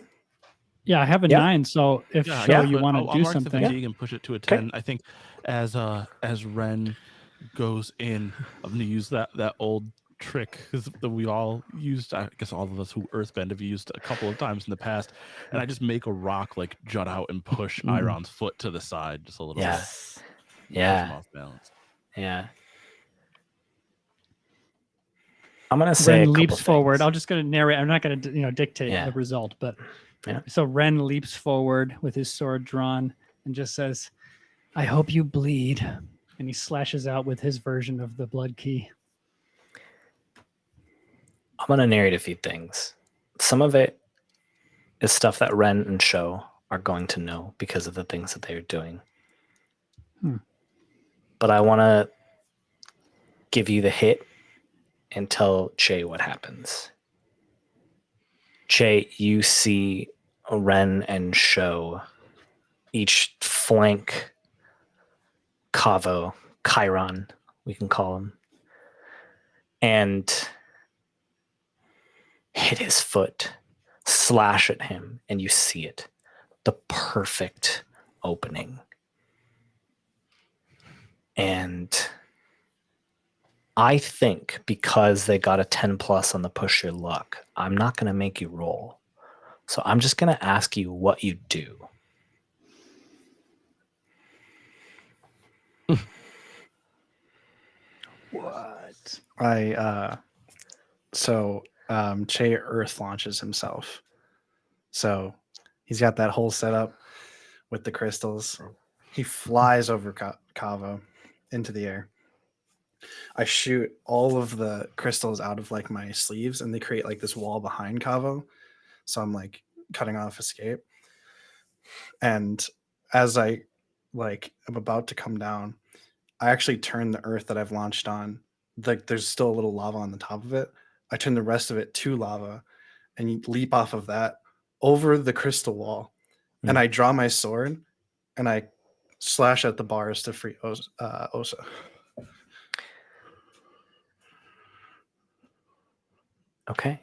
Yeah, I have a 9. So if Show, you want to do I'll mark something. the fatigue and push it to a 10. I think as Ren goes in, I'm going to use that old trick that we all used. I guess all of us who earthbend have used a couple of times in the past, and I just make a rock like jut out and push Iron's foot to the side just a little bit. Yeah. Push him off balance. Yeah. I'm gonna say Ren a couple leaps forward. things. I'm just going to narrate. I'm not going to dictate the result, but so Ren leaps forward with his sword drawn and just says, "I hope you bleed," and he slashes out with his version of the blood key. I'm gonna narrate a few things. Some of it is stuff that Ren and Show are going to know because of the things that they're doing. But I want to give you the hit and tell Che what happens. Che, you see Ren and Show each flank Kaavo, Chiron, we can call him, and hit his foot, slash at him, and you see it. The perfect opening. And I think because they got a 10 plus on the push your luck, I'm not going to make you roll. So I'm just going to ask you what you do. What? Che earth launches himself. So he's got that whole setup with the crystals. He flies over Kaavo into the air. I shoot all of the crystals out of like my sleeves, and they create like this wall behind Kaavo. So I'm like cutting off escape. And as I am about to come down, I actually turn the earth that I've launched on. Like there's still a little lava on the top of it. I turn the rest of it to lava, and you leap off of that over the crystal wall. And I draw my sword, and I slash at the bars to free Osa. Okay.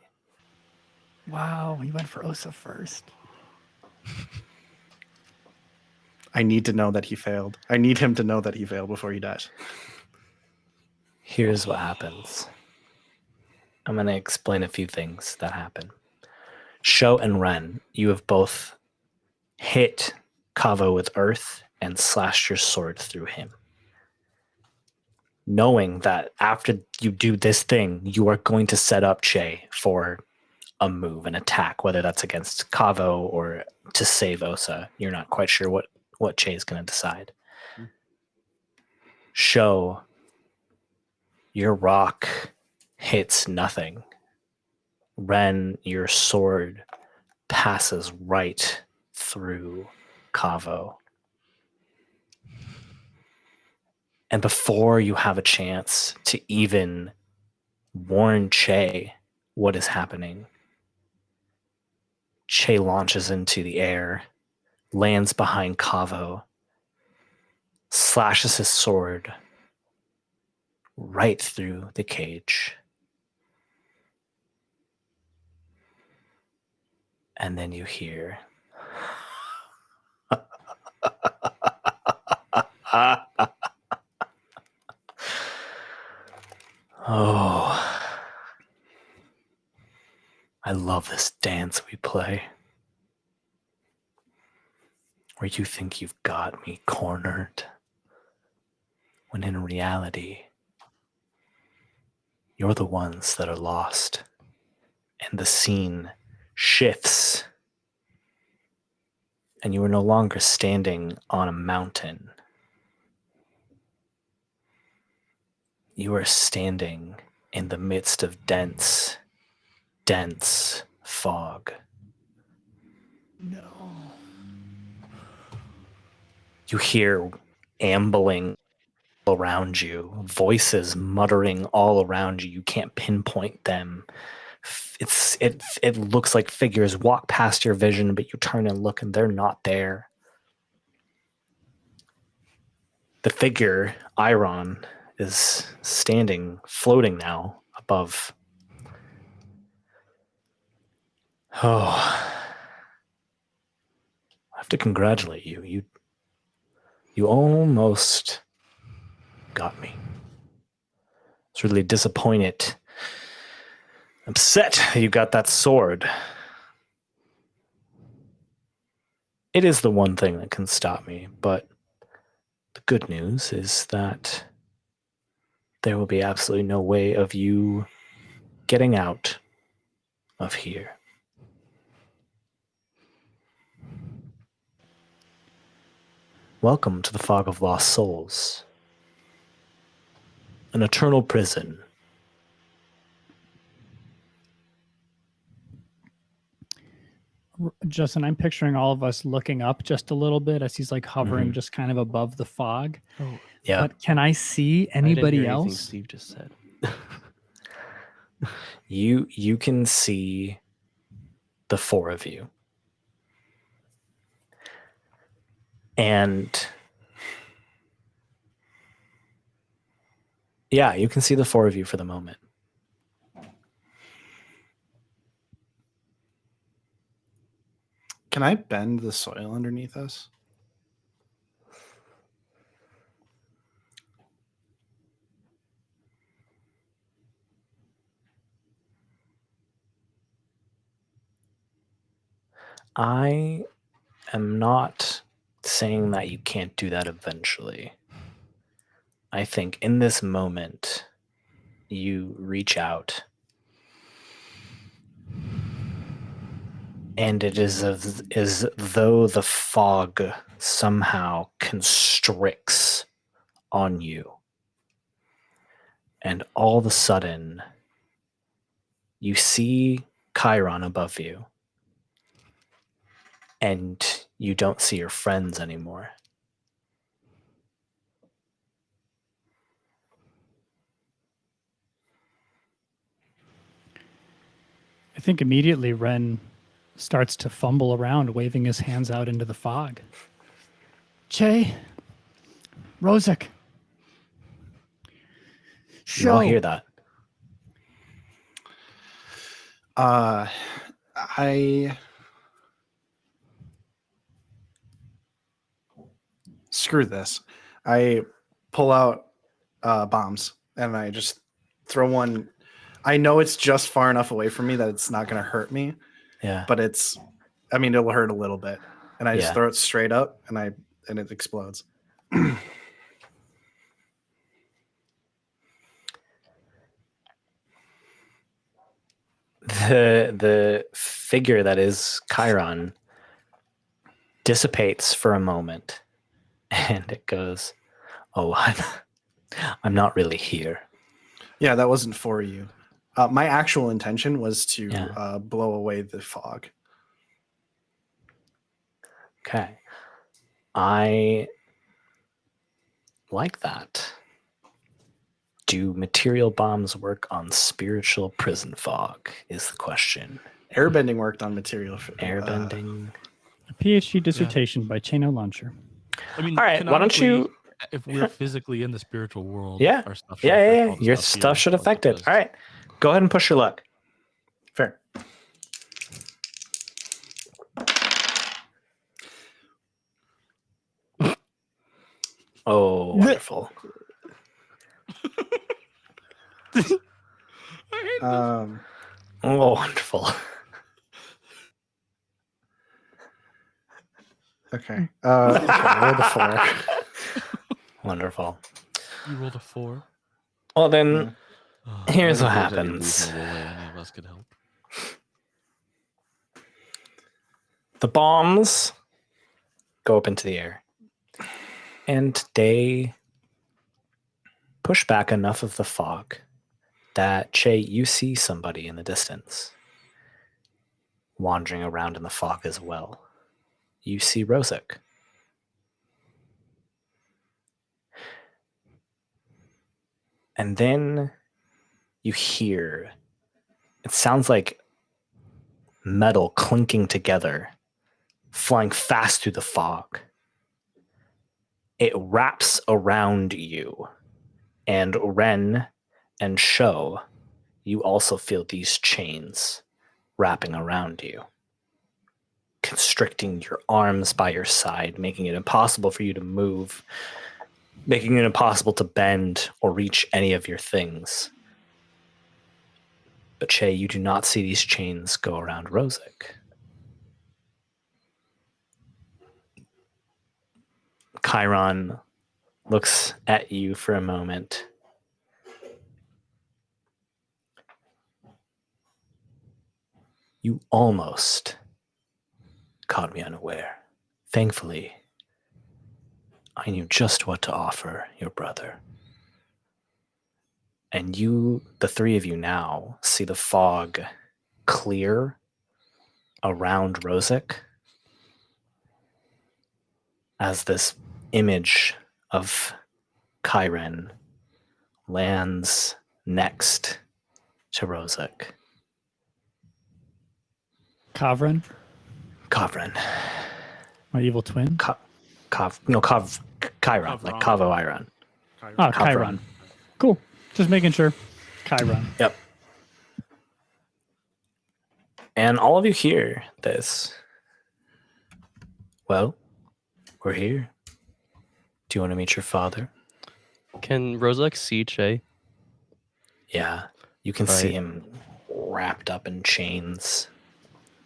Wow, you went for Osa first. I need to know that he failed. I need him to know that he failed before he dies. Here's what happens. I'm going to explain a few things that happen. Show and Ren, you have both hit Kaavo with earth and slashed your sword through him. Knowing that after you do this thing, you are going to set up Che for a move, an attack, whether that's against Kaavo or to save Osa. You're not quite sure what Che is going to decide. Show, your rock hits nothing. Ren, your sword passes right through Kaavo. And before you have a chance to even warn Che what is happening, Che launches into the air, lands behind Kaavo, flashes his sword right through the cage. And then you hear oh, I love this dance we play, where you think you've got me cornered, when in reality, you're the ones that are lost, and the scene shifts, and you are no longer standing on a mountain. You are standing in the midst of dense fog. No. You hear ambling around you, voices muttering all around you. You can't pinpoint them. It looks like figures walk past your vision, but you turn and look and they're not there. The figure, Iron, is standing, floating now above. Oh, I have to congratulate you. You almost got me. I was really disappointed, upset you got that sword. It is the one thing that can stop me, but the good news is that there will be absolutely no way of you getting out of here. Welcome to the Fog of Lost Souls, an eternal prison. Justin, I'm picturing all of us looking up just a little bit as he's like hovering just kind of above the fog. Oh, Yeah. But can I see I didn't anybody hear anything else? Steve just said. You can see the four of you. And yeah, you can see the four of you for the moment. Can I bend the soil underneath us? I am not saying that you can't do that eventually. I think in this moment, you reach out, and it is as though the fog somehow constricts on you. And all of a sudden, you see Chiron above you, and you don't see your friends anymore. I think immediately Ren starts to fumble around, waving his hands out into the fog. Che, Rozek, You all show. hear that. I screw this. I pull out bombs and I just throw one. I know it's just far enough away from me that it's not going to hurt me, Yeah. but it'll hurt a little bit. And I just Yeah. throw it straight up and it explodes. The figure that is Chiron dissipates for a moment, and it goes, "Oh, I'm not really here." Yeah, that wasn't for you. My actual intention was to Yeah. blow away the fog. Okay, I like that. Do material bombs work on spiritual prison fog? Is the question. Airbending worked on material. Airbending. A PhD dissertation by Chano Launcher. I mean, All right, why don't you? if we're physically in the spiritual world, Yeah. our stuff should Yeah, affect yeah, all yeah. the Your stuff stuff here, should like affect it. this. All right. Go ahead and push your luck. Fair. Oh, wonderful. Um, Oh, wonderful. okay. Roll the 4. Wonderful. You rolled a 4. Well, then here's I what don't think there's any happens. reasonable way any of us could help. The bombs go up into the air, and they push back enough of the fog that, Che, you see somebody in the distance wandering around in the fog as well. You see Rosic. And then you hear, it sounds like metal clinking together, flying fast through the fog. It wraps around you. And Ren and Sho, you also feel these chains wrapping around you, constricting your arms by your side, making it impossible for you to move, making it impossible to bend or reach any of your things. But Che, you do not see these chains go around Rosic. Chiron looks at you for a moment. You almost caught me unaware. Thankfully, I knew just what to offer your brother. And you, the three of you now, see the fog clear around Rosic as this image of Chiron lands next to Rosic. Kavran, Kavran. my evil twin. Chiron, like Kaavo Iron. Oh, Chiron. Cool. Just making sure. Chiron. Yep. And all of you hear this. Well, we're here. Do you want to meet your father? Can Rosic see Che? Yeah. You can see him wrapped up in chains.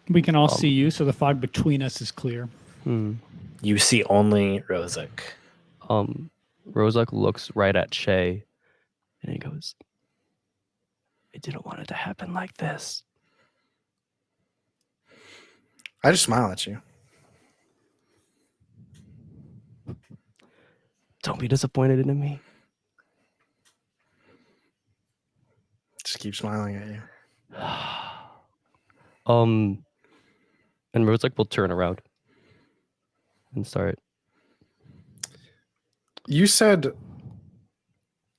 We can all see you, so the fog between us is clear. You see only Rosic. Rosic looks right at Che and he goes, I didn't want it to happen like this. I just smile at you. Don't be disappointed in me. Just keep smiling at you. And Rosic will turn around and start. You said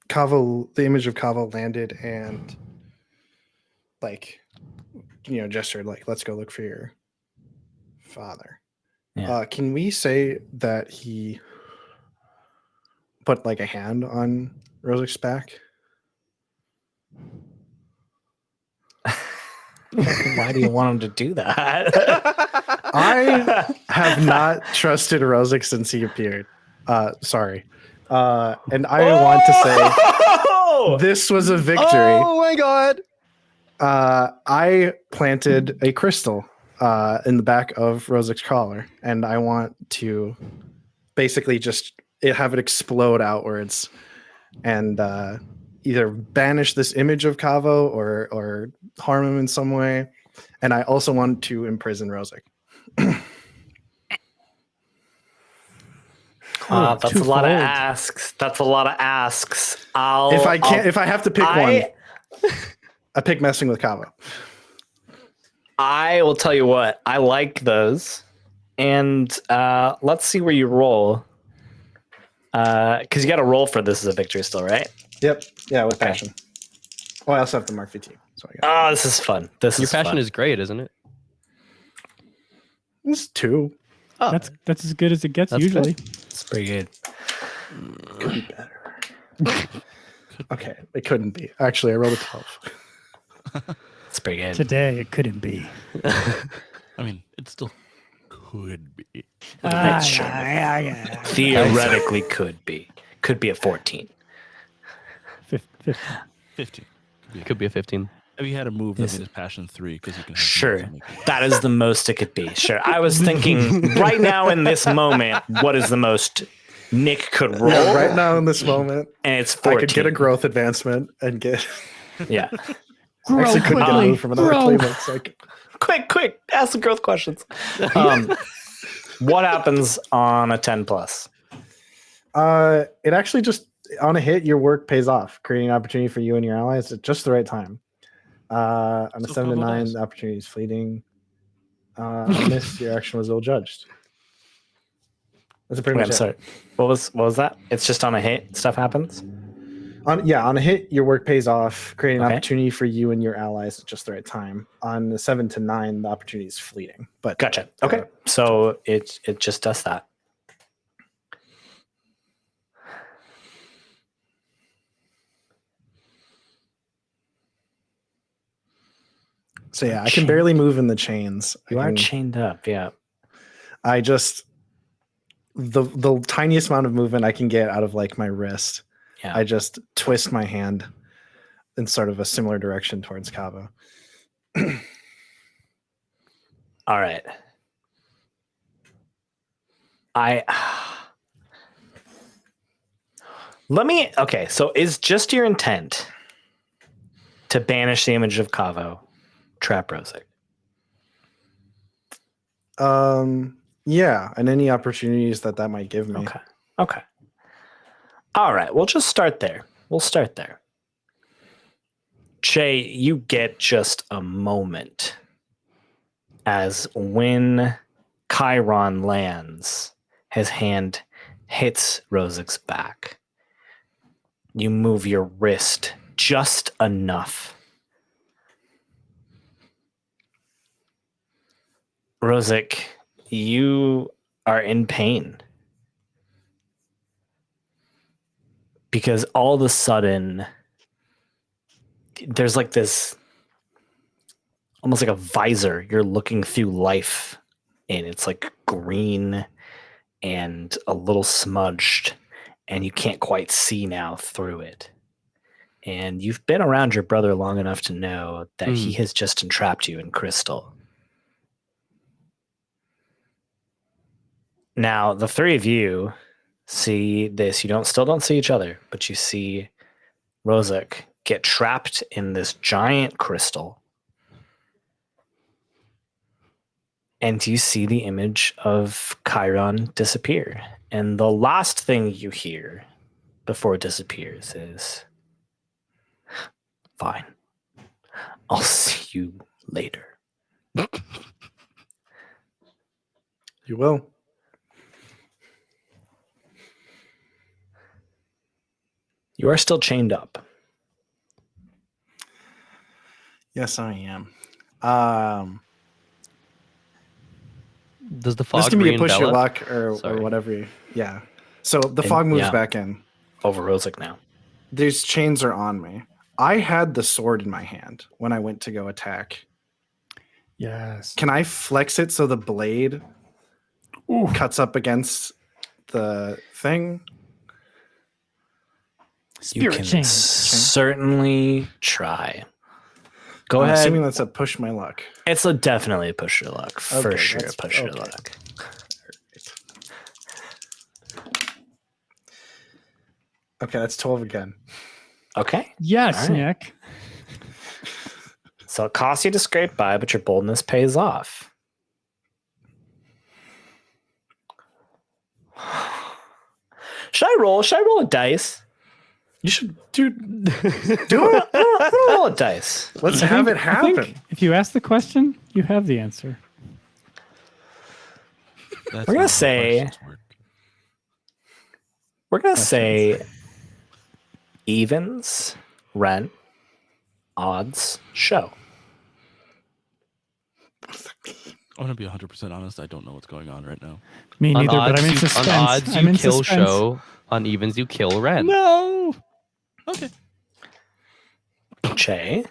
Kaavo, the image of Kaavo landed and gestured like, let's go look for your father. Yeah. Can we say that he put like a hand on Rosic's back? Why do you want him to do that? I have not trusted Rosic since he appeared. Sorry. And I want to say this was a victory. Oh my god! I planted a crystal in the back of Rosic's collar, and I want to basically just have it explode outwards and either banish this image of Kaavo or harm him in some way. And I also want to imprison Rosic. That's a lot of asks. That's a lot of asks. If I have to pick one, I pick messing with Kaavo. I will tell you what. I like those, and let's see where you roll. Because you got to roll for this as a victory still, right? Yep. Yeah, with passion. Oh, I also have to mark 15. So I got this is fun. Your passion is great, isn't it? it's 2. Oh, That's as good as it gets That's usually. good. It's pretty good. Could be better. Okay, it couldn't be. Actually, I rolled a 12. It's pretty good. Today it couldn't be. I mean, it still could be. Sure. Theoretically could be. Could be a 14. 15. 15. Could be a 15. Have you had a move that is passion 3? Because you can have Sure. moves that make it- That is the most it could be. Sure. I was thinking right now in this moment, what is the most Nick could roll? Yeah, right now in this moment, And it's 14. I could get a growth advancement and get. Yeah. Grow Actually, couldn't get a quickly. move from another Grow. playbook. So I could, Quick. Ask the growth questions. What happens on a 10 plus? it actually just on a hit, your work pays off, creating an opportunity for you and your allies at just the right time. On a So 7 to Kaavo 9, does. the opportunity is fleeting. On this, your action was ill judged. That's pretty Wait, much I'm it. sorry. What was that? It's just on a hit. Stuff happens. On a hit, your work pays off, creating an Okay. opportunity for you and your allies at just the right time. On the 7 to 9, the opportunity is fleeting. But Gotcha. Okay. So it just does that. So yeah, I can barely move in the chains. You I are can- chained up. Yeah. I just the tiniest amount of movement I can get out of like my wrist. Yeah. I just twist my hand in sort of a similar direction towards Kaavo. All right. Okay, so is just your intent to banish the image of Kaavo, trap Rosic? Yeah, and any opportunities that might give me. Okay. All right, we'll just start there. Che, you get just a moment as when Chiron lands, his hand hits Rosic's back. You move your wrist just enough. Rosic, you are in pain. Because all of a sudden, there's like this, almost like a visor you're looking through life in. It's like green and a little smudged, and you can't quite see now through it. And you've been around your brother long enough to know that he has just entrapped you in crystal. Now, the three of you see this. You still don't see each other, but you see Rosic get trapped in this giant crystal. And you see the image of Chiron disappear. And the last thing you hear before it disappears is, "Fine. I'll see you later." You will. You are still chained up. Yes, I am. Does the fog This can be a green push your Bella? luck or Sorry. whatever. Yeah. So the fog moves yeah. back in. Over Rosic now. These chains are on me. I had the sword in my hand when I went to go attack. Yes. Can I flex it so the blade cuts up against the thing? You Spirit can chain. certainly try. Go I'm ahead. assuming that's a push my luck. It's definitely a push your luck. For Okay, sure, that's- push your okay. luck. Okay, that's 12 again. Okay. Yes, All right. Nick. So it costs you to scrape by, but your boldness pays off. Should I roll a dice? You should do it. Roll a dice. Let's have it I think happen. if you ask the question, you have the answer. That's We're gonna not how say- questions work. We're going to say evens, rent, odds, show. I'm gonna be 100% honest. I don't know what's going on right now. Me On neither, but I'm in odds, suspense. on odds I'm you in kill suspense. Show. On evens you kill Ren. No. Okay. Che,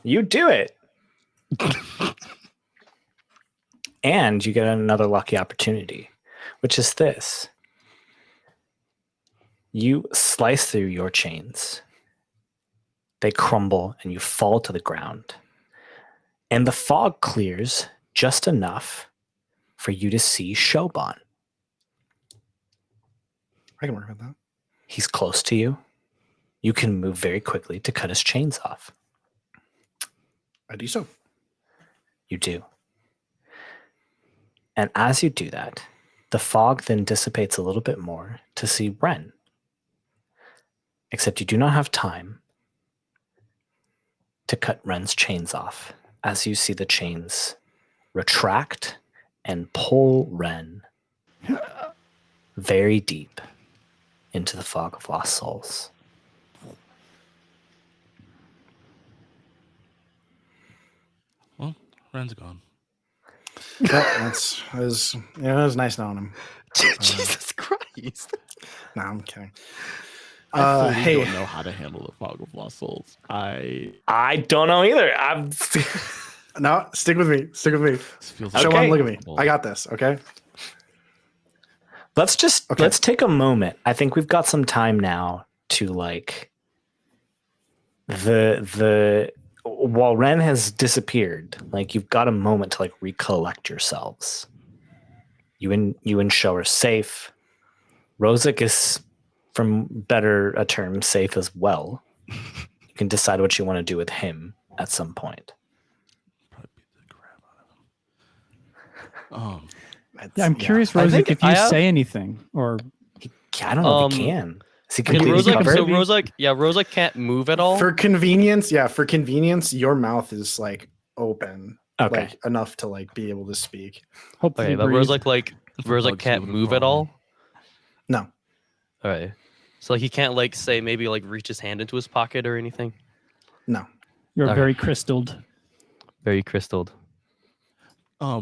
you do it. And you get another lucky opportunity, which is this. You slice through your chains. They crumble and you fall to the ground. And the fog clears just enough for you to see Shoban. I can work with that. He's close to you. You can move very quickly to cut his chains off. I do so. You do. And as you do that, the fog then dissipates a little bit more to see Ren. Except you do not have time to cut Ren's chains off as you see the chains retract and pull Ren very deep into the fog of lost souls. Well, Ren's gone. Yeah, it was nice knowing him. Jesus Christ. No, I'm kidding. I Hey, don't know how to handle the fog of lost souls. I don't know either. no, stick with me. Stick with me. This feels Show Okay. on, look at me. I got this. Okay. Let's Okay. take a moment. I think we've got some time now to like while Ren has disappeared, like you've got a moment to like recollect yourselves. You and Show are safe. Rozak is, from better a term, safe as well. You can decide what you want to do with him at some point. probably beat the crap out of him. Yeah, I'm curious, I Rozak, think if you I have- say anything or I don't know if he can. Is he Can completely Rozak, covered? so Rozak can't move at all. For convenience, your mouth is like open, Okay. like enough to like be able to speak. hopefully Okay, but breathe. Rozak can't moving move at wrong. all. No, All right. So like he can't like say maybe like reach his hand into his pocket or anything. no. You're Okay. very crystalled. Very crystalled. I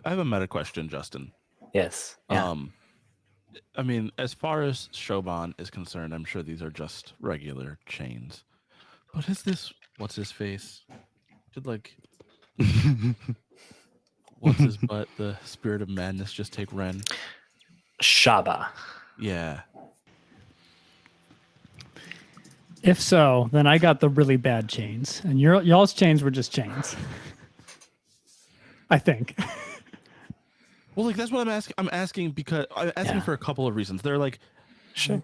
have a meta question, Justin. Yes. Yeah. I mean, as far as Shoban is concerned, I'm sure these are just regular chains. But is this what's his face? Did like what's his butt? The spirit of madness just take Ren? Shaba. Yeah. If so, then I got the really bad chains, and y'all's chains were just chains. I think. Well, like that's what I'm asking. I'm asking because I'm asking Yeah. for a couple of reasons. They're like, Sure.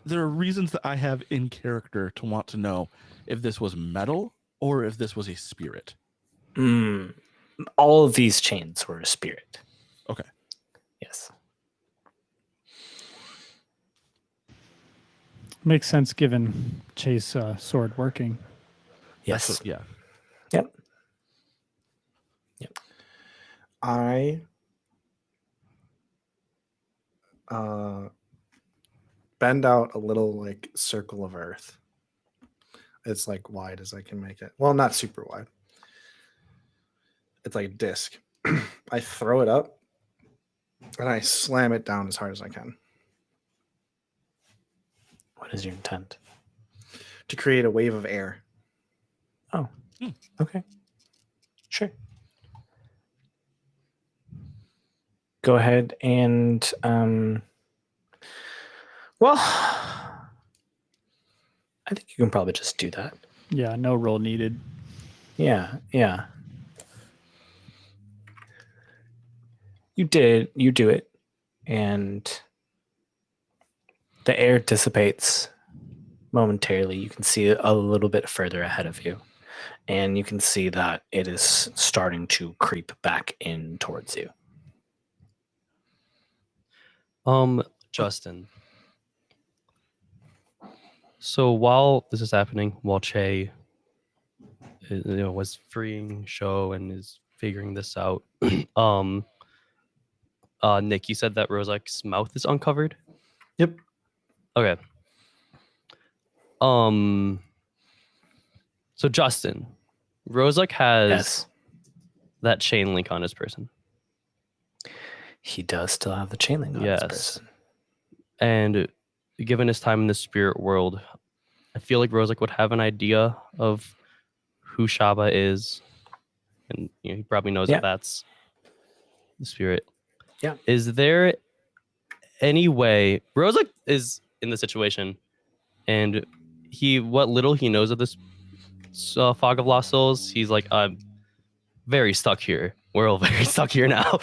there are reasons that I have in character to want to know if this was metal or if this was a spirit. All of these chains were a spirit. Okay. Yes. Makes sense given Chase sword working. Yes. So, yeah. Yep. I bend out a little like circle of earth. It's like wide as I can make it. Well, not super wide. It's like a disc. I throw it up and I slam it down as hard as I can What is your intent? to create a wave of air. Oh. Okay. Sure. Go ahead and well, I think you can probably just do that. Yeah, no roll needed. Yeah. You do it, and the air dissipates momentarily. You can see a little bit further ahead of you, and you can see that it is starting to creep back in towards you. Justin. So while this is happening, while Che was freeing Show and is figuring this out, Nick, you said that Rozak's mouth is uncovered? Yep. Okay. So Justin, Rozak has Yes. that chain link on his person. He does still have the chain link on his Yes. person. And given his time in the spirit world, I feel like Rozek would have an idea of who Shaba is. And he probably knows Yeah. that that's the spirit. Yeah. Is there any way Rozek is in the situation, and what little he knows of this Fog of Lost Souls, he's like, I'm very stuck here. We're all very stuck here now.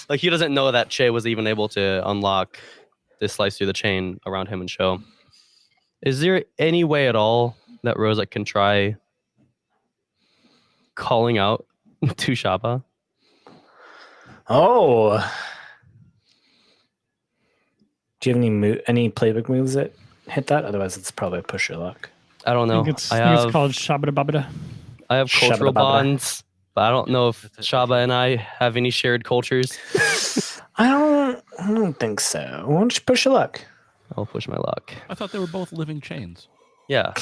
Like, he doesn't know that Che was even able to unlock this slice through the chain around him and Sho. Is there any way at all that Rozek can try calling out to Shaba? Oh. Do you have any playbook moves that hit that? Otherwise, it's probably push your luck. I don't I know. think it's called Shabada Babada. I have cultural Shabba-dabba. bonds, but I don't know if Shaba and I have any shared cultures. I don't think so. Why don't you push your luck? I'll push my luck. I thought they were both living chains. Yeah.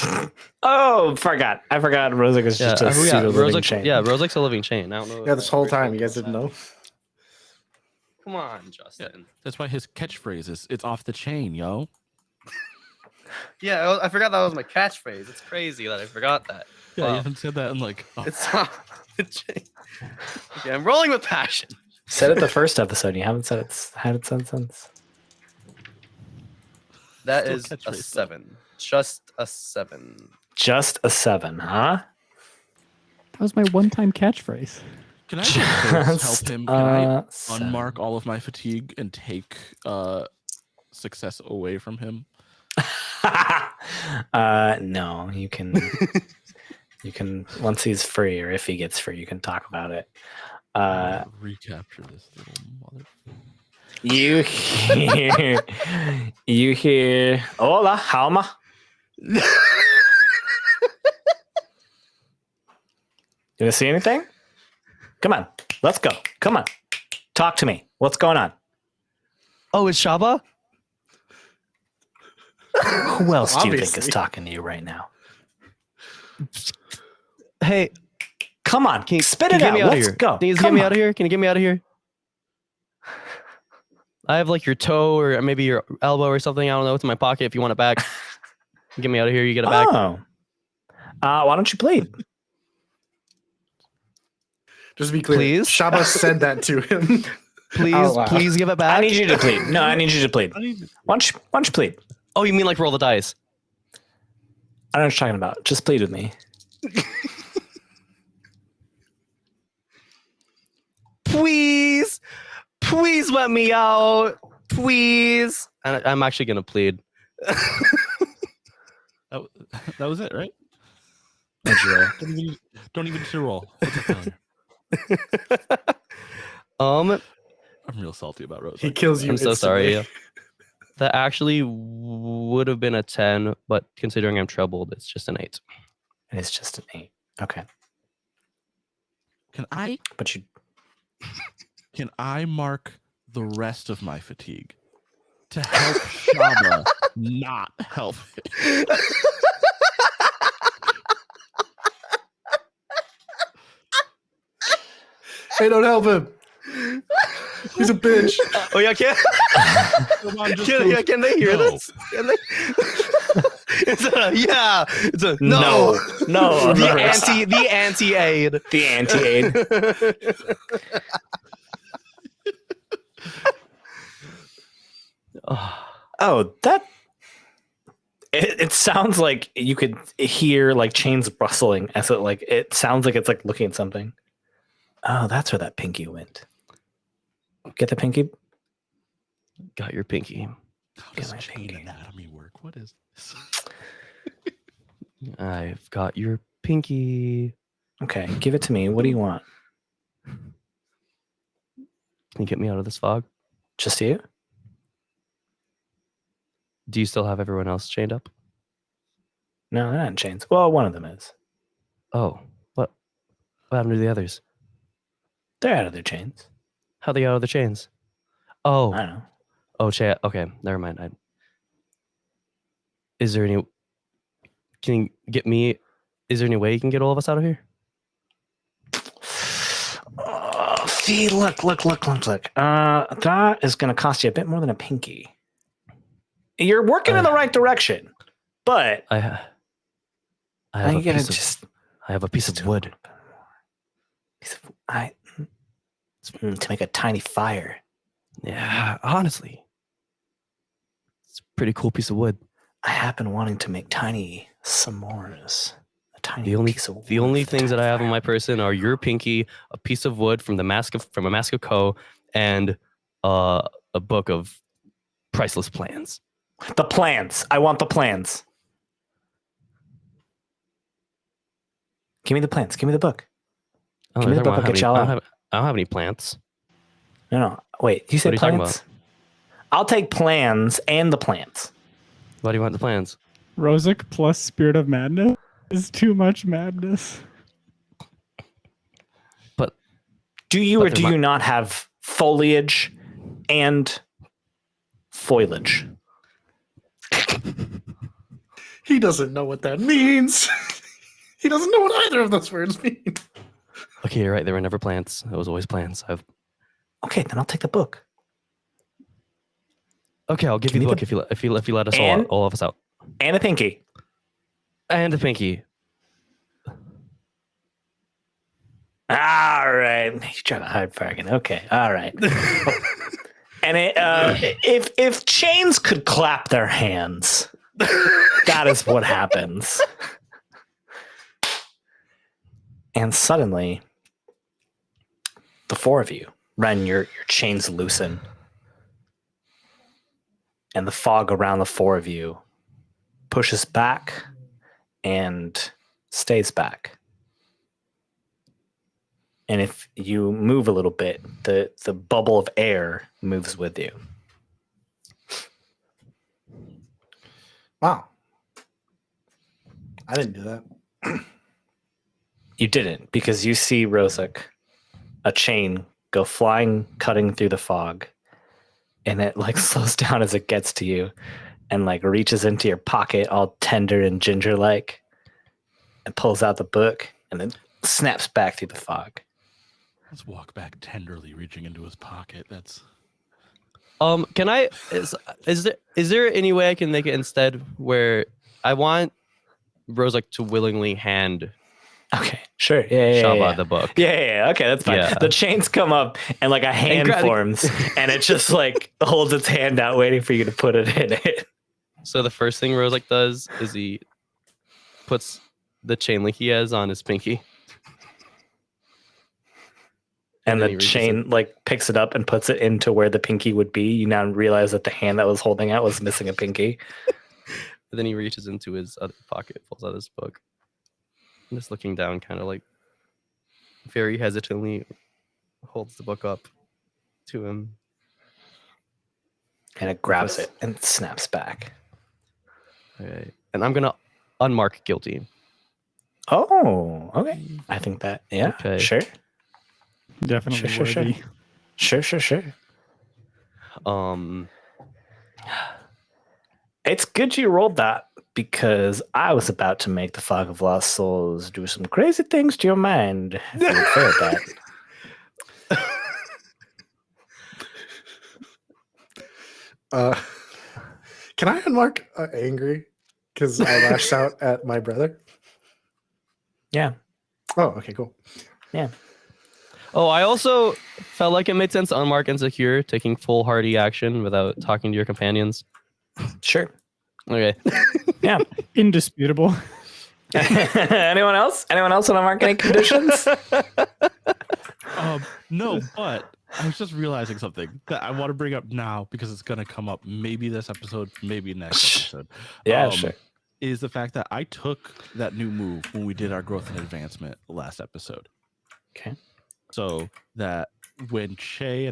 Oh, forgot. I forgot Rozek is just a pseudo living chain. Yeah, Rozek's a living chain. I don't know. Yeah, this whole time you guys didn't know. Come on, Justin. That's why his catchphrase is "It's off the chain, yo." Yeah, I forgot that was my catchphrase. It's crazy that I forgot that. Yeah, Wow. you haven't said that in like. It's off the chain. Okay, I'm rolling with passion. Said it the first episode. You haven't had it since. That Still is a catchphrase, though. 7. Just a 7. Just a 7, huh? That was my one-time catchphrase. Can I just help him? Can I Seven. unmark all of my fatigue and take success away from him? No, you can. You can once he's free, or if he gets free, you can talk about it. Recapture this little mother. You hear. Hola, Halma. You gonna see anything? Come on, let's go. Come on, talk to me. What's going on? Oh, it's Shaba? Who else do you think is Obviously. talking to you right now? Hey, Come on, can you spit get it out. me out of Let's here? go. Can you get Come me on. out of here? Can you get me out of here? I have like your toe or maybe your elbow or something. I don't know. It's in my pocket. If you want it back, get me out of here. You get it back. Oh. Why don't you plead? Just to be clear, Please? Shaba said that to him. Please, out loud. please give it back. I need you to plead. No, I need you to plead. Why don't you plead? Oh, you mean like roll the dice? I don't know what you're talking about. Just plead with me. Please, please let me out. Please. And I'm actually gonna plead. That was it, right? What'd you roll? Don't even need to roll. It's a failure. I'm I'm real salty about Rose. He kills you. so sorry. instantly. That actually would have been a 10, but considering I'm troubled, it's just an 8. And it's just an 8. Okay. Can I But you mark the rest of my fatigue to help Shaba not help it? Hey, don't help him. He's a bitch. Oh yeah, can they hear No. this? Can they? It's a yeah. It's a no. The anti-aid. The anti-aid. Oh, that it sounds like you could hear like chains rustling as it sounds like it's like looking at something. Oh, that's where that pinky went. Get the pinky. Got your pinky. How does Get my chain pinky. anatomy work? What is this? I've got your pinky. Okay, give it to me. What do you want? Can you get me out of this fog? Just you? Do you still have everyone else chained up? No, they're not in chains. Well, one of them is. Oh, what happened to the others? They're out of their chains. How they out of the chains? Oh, I don't know. oh, okay, never mind. Is there any? Can you get me? Is there any way you can get all of us out of here? See, look. That is going to cost you a bit more than a pinky. You're working in the right direction, but I have a piece of wood. To make a tiny fire. Yeah, honestly, it's a pretty cool piece of wood. I have been wanting to make tiny s'mores. A tiny piece of wood. The only things that I have on my person are your pinky, a piece of wood from a Mask of Co, and a book of priceless plans. The plans. I want the plans. Give me the plans. Give me the book. Oh, Give me the book. I don't have any plants. No. Wait, you said What are you talking plans? I'll take plans and the plants. Why do you want the plans? Rosic plus Spirit of Madness is too much madness. But do you or do you not have foliage and foliage? He doesn't know what that means. He doesn't know what either of those words mean. Okay, you're right. There were never plants. It was always plans. Okay, then I'll take the book. Okay, I'll give you the book if you let us all of us out. And a pinky. And a pinky. All right. You trying to hide bargain. Okay. All right. And if chains could clap their hands, that is what happens. And suddenly, the four of you, Ren, your chains loosen. And the fog around the four of you pushes back and stays back. And if you move a little bit, the bubble of air moves with you. Wow. I didn't do that. You didn't, because you see Rosic, a chain, go flying, cutting through the fog. And it like slows down as it gets to you and like reaches into your pocket all tender and ginger-like and pulls out the book and then snaps back through the fog. Let's walk back tenderly, reaching into his pocket. That's Can I is there any way I can make it instead where I want Rosic to willingly hand Okay, sure. Yeah. Shaba the book. Yeah. Okay, that's fine. Yeah. The chains come up and like a hand forms and it just like holds its hand out waiting for you to put it in it. So the first thing Rosic does is he puts the chain link he has on his pinky. And the chain like picks it up and puts it into where the pinky would be. You now realize that the hand that was holding it was missing a pinky. And then he reaches into his other pocket, pulls out his book. I'm just looking down, kind of like very hesitantly holds the book up to him. And it grabs it and snaps back. Okay. And I'm going to unmark guilty. Oh, okay. I think that, yeah, Okay. Sure. Definitely Sure. worthy. Sure. It's good you rolled that because I was about to make the Fog of Lost Souls do some crazy things to your mind. If you would fail that. Can I unmark angry? Because I lashed out at my brother. Yeah. Oh, okay, cool. Yeah. Oh, I also felt like it made sense to unmark insecure, taking full hardy action without talking to your companions. Sure. Okay. Yeah. Indisputable. Anyone else? Anyone else want to mark any conditions? No, but I was just realizing something that I want to bring up now because it's going to come up maybe this episode, maybe next episode. Yeah, sure. Is the fact that I took that new move when we did our growth and advancement last episode. Okay. So that when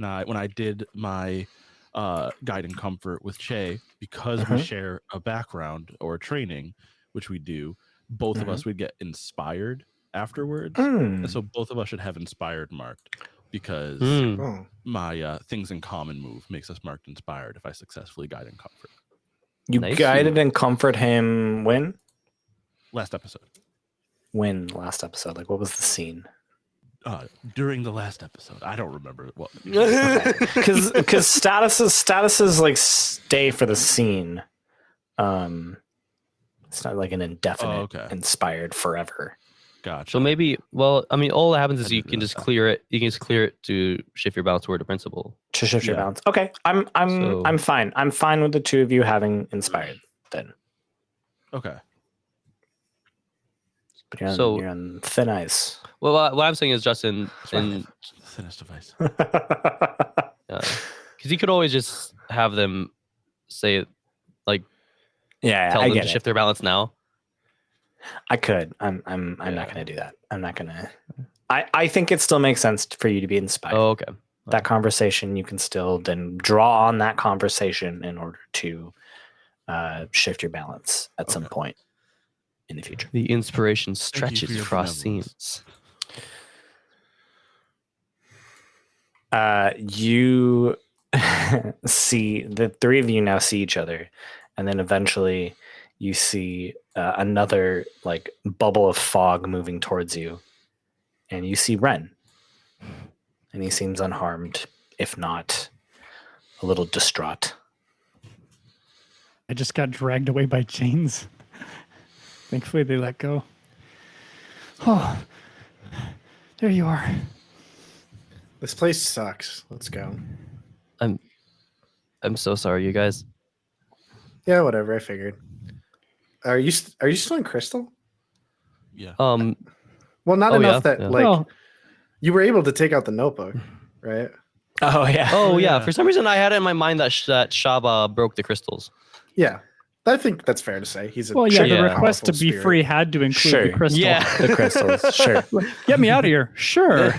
I did my guide and comfort with Che, because we share a background or training, which we do, both of us would get inspired afterwards. And so both of us should have inspired marked because my things in common move makes us marked inspired if I successfully guide and comfort. You Nice. guided and comfort him when? Last episode. When last episode? Like, what was the scene? during the last episode. I don't remember what. Because statuses like stay for the scene. It's not like an indefinite inspired forever. Gotcha. So maybe, well, I mean, all that happens is you can just clear it. You can just clear it to shift your balance toward the principal. To shift your balance. Okay, I'm fine. I'm fine with the two of you having inspired then. Okay. But you're on thin ice. Well, what I'm saying is, Justin, thinnest device. Because you could always just have them say, like, tell them to shift their balance now. I could. I'm not going to do that. I'm not going to. I think it still makes sense for you to be inspired. Oh, okay. That conversation, you can still then draw on that conversation in order to shift your balance at some point in the future. The inspiration stretches across scenes. You see the three of you now see each other, and then eventually you see another like bubble of fog moving towards you, and you see Ren, and he seems unharmed, if not a little distraught. I just got dragged away by chains. Thankfully, they let go. Oh, there you are. This place sucks. Let's go. I'm so sorry, you guys. Yeah, whatever. I figured. Are you still in Crystal? Yeah. Well, not enough that you were able to take out the notebook, right? Oh yeah. Oh yeah. For some reason, I had it in my mind that that Shaba broke the crystals. Yeah. I think that's fair to say. He's a the request to be free had to include the crystal. Yeah. The crystals. Sure. Get me out of here. Sure.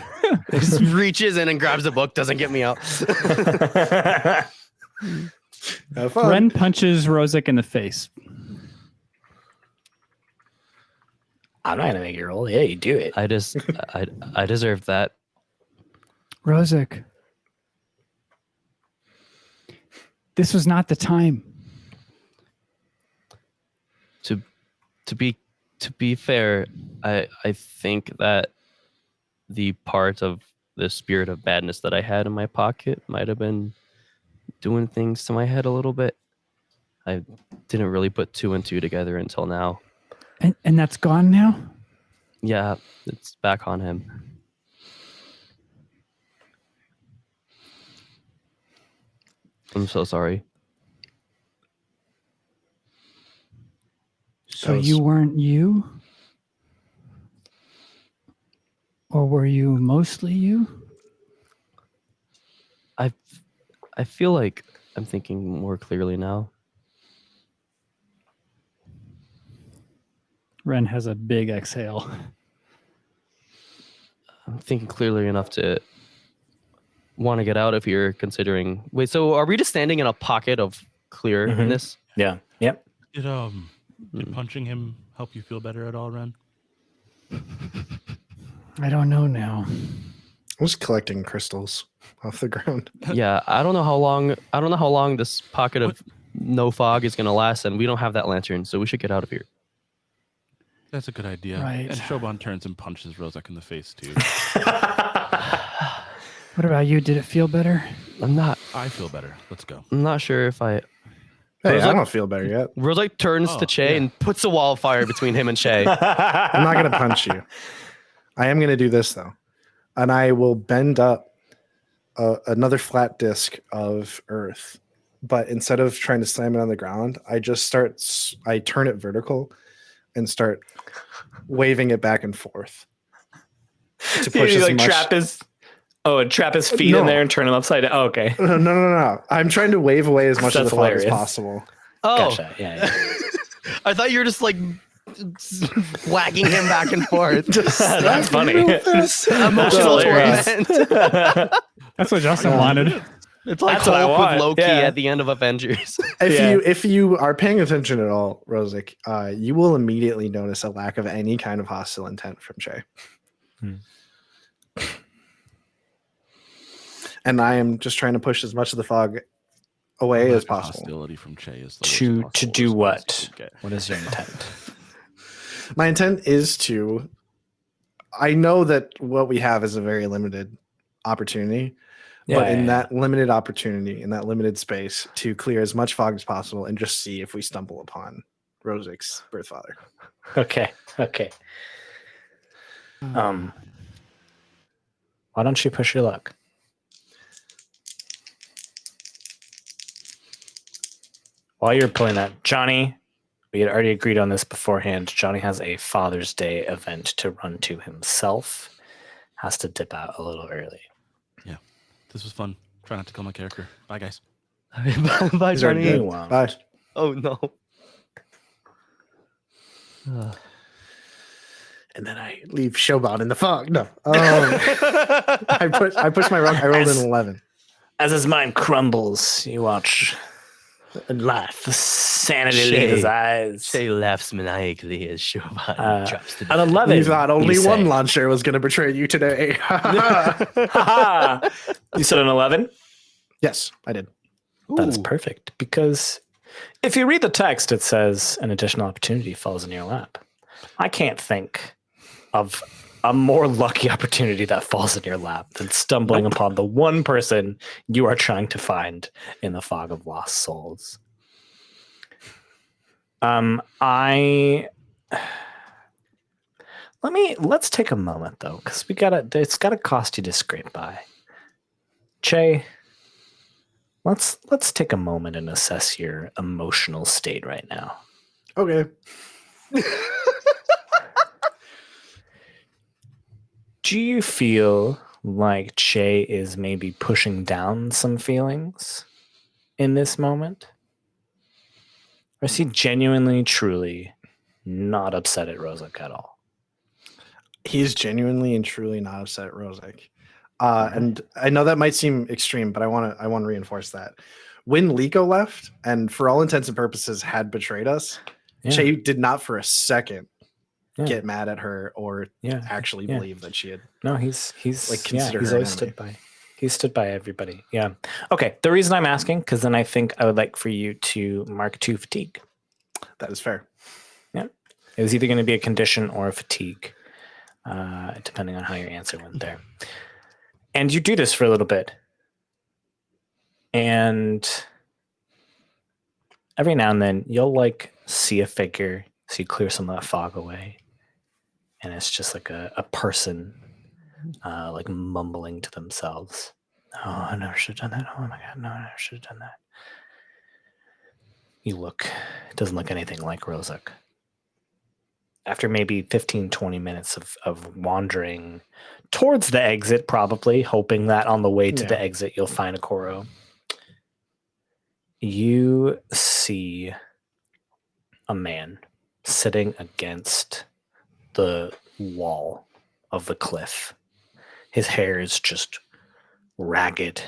He just reaches in and grabs the book, doesn't get me out. Have fun. Ren punches Rosic in the face. I'm not gonna make you roll. Yeah, you do it. I deserve that. Rosic, this was not the time. To be fair, I think that the part of the spirit of badness that I had in my pocket might have been doing things to my head a little bit. I didn't really put two and two together until now. And that's gone now? Yeah, it's back on him. I'm so sorry. So you weren't you? Or were you mostly you? I feel like I'm thinking more clearly now. Ren has a big exhale. I'm thinking clearly enough to want to get out of here, considering... Wait, so are we just standing in a pocket of clearness? Mm-hmm. Yeah. Yep. Did punching him help you feel better at all, Ren? I don't know now. I was collecting crystals off the ground. Yeah, I don't know how long this pocket of no fog is going to last, and we don't have that lantern, so we should get out of here. That's a good idea. Right. And Shoban turns and punches Rozak in the face, too. What about you? Did it feel better? I feel better. Let's go. I'm not sure if I... Hey, I don't feel better yet. Rosic turns to Che and puts a wall of fire between him and Che. I'm not going to punch you. I am going to do this, though. And I will bend up another flat disc of earth. But instead of trying to slam it on the ground, I turn it vertical and start waving it back and forth. To push trap his feet in there and turn him upside down. Oh, okay. No. I'm trying to wave away as much of the fog as possible. Oh, gotcha. Yeah. I thought you were just like whacking him back and forth. That's funny. Emotional torment. That's what Justin wanted. It's like Hulk with Loki at the end of Avengers. If you are paying attention at all, Rosic, you will immediately notice a lack of any kind of hostile intent from Che. And I am just trying to push as much of the fog away as possible. Hostility from Che is to do what? What is your intent? My intent is to I know that what we have is a very limited opportunity, but in that limited opportunity, in that limited space, to clear as much fog as possible and just see if we stumble upon Rozik's birth father. Okay. Why don't you push your luck? While you're pulling that, Johnny, we had already agreed on this beforehand. Johnny has a Father's Day event to run to himself. Has to dip out a little early. Yeah, this was fun. Try not to kill my character. Bye, guys. Bye, Johnny. Bye. Oh no. And then I leave Showbound in the fog. No. I pushed my rock. I rolled an 11. As his mind crumbles, you watch and laugh. The sanity leave his eyes. Shay laughs maniacally as Showbound drops to the An 11. You thought only you one say. launcher was going to betray you today. You said an 11? Yes, I did. That's perfect, because if you read the text, it says an additional opportunity falls in your lap. I can't think of a more lucky opportunity that falls in your lap than stumbling upon the one person you are trying to find in the fog of lost souls. Let's take a moment though, because it's gotta cost you to scrape by. Che, let's take a moment and assess your emotional state right now. Okay. Do you feel like Che is maybe pushing down some feelings in this moment? Or is he genuinely, truly not upset at Rozik at all? He's genuinely and truly not upset at Rozik. And I know that might seem extreme, but I want to reinforce that. When Liko left, and for all intents and purposes had betrayed us, Che did not for a second get mad at her or actually believe that she had. No, he's like considered he's her always stood by. He stood by everybody. Yeah. Okay. The reason I'm asking, because then I think I would like for you to mark 2 fatigue. That is fair. Yeah. It was either going to be a condition or a fatigue, depending on how your answer went there. And you do this for a little bit. And every now and then you'll like see a figure, so you clear some of that fog away. And it's just like a person like mumbling to themselves. Oh, I never should have done that. Oh my God, no, I never should have done that. You look, it doesn't look anything like Rozik. After maybe 15, 20 minutes of wandering towards the exit, probably hoping that on the way to the exit, you'll find a Koro. You see a man sitting against the wall of the cliff. His hair is just ragged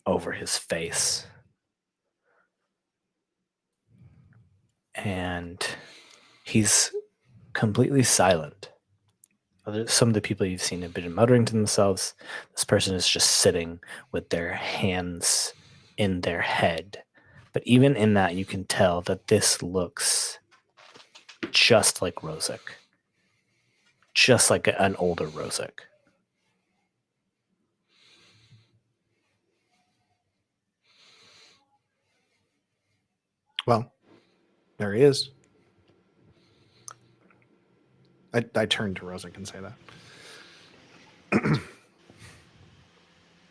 over his face. And he's completely silent. Some of the people you've seen have been muttering to themselves. This person is just sitting with their hands in their head. But even in that, you can tell that this looks just like Rozik. Just like an older Rozik. Well, there he is. I turn to Rozik and say that.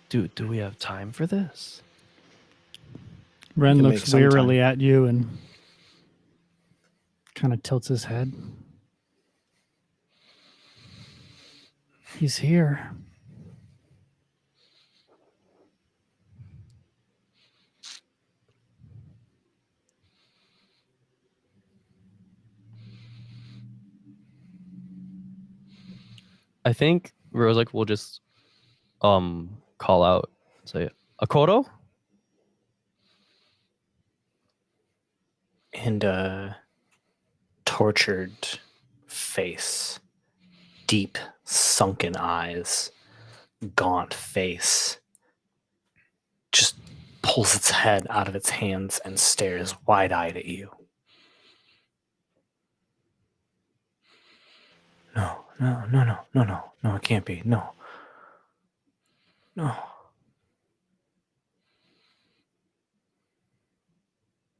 Dude, do we have time for this? Ren can looks make some wearily at you and kind of tilts his head. He's here. I think Rozik will just call out, say, Akoro? And a tortured face, deep sunken eyes, gaunt face, just pulls its head out of its hands and stares wide-eyed at you. No, it can't be. No.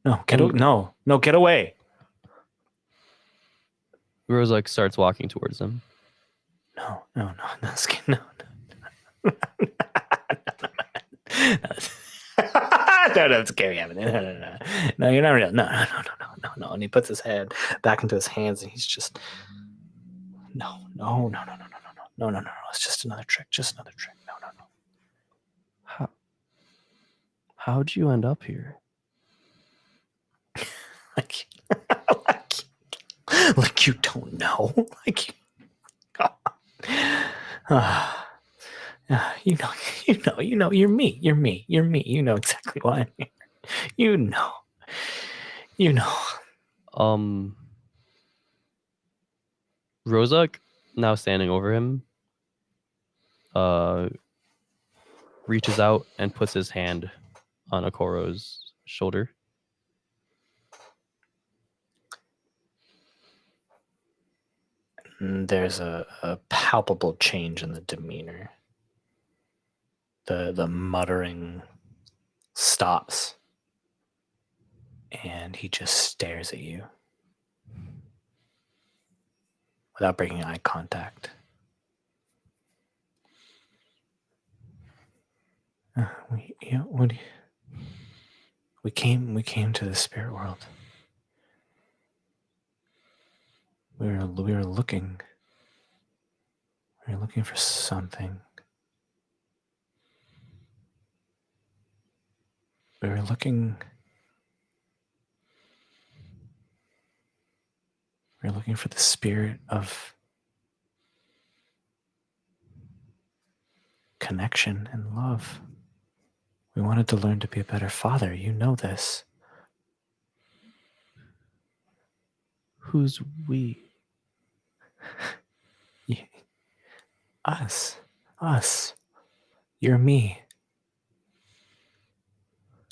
No, get away. Rozak starts walking towards him. No, no, no. No, it's scary. No, you're not real. No. And he puts his head back into his hands, and he's just, no. It's just another trick. No. How'd you end up here? Like you don't know. You know, you're me. You know exactly why I'm here. You know. Rozak, now standing over him, reaches out and puts his hand on Okoro's shoulder. There's a palpable change in the demeanor. The muttering stops, and he just stares at you without breaking eye contact. We came to the spirit world. We were looking for something. We were looking for the spirit of connection and love. We wanted to learn to be a better father. You know this. Who's we? Us. You're me.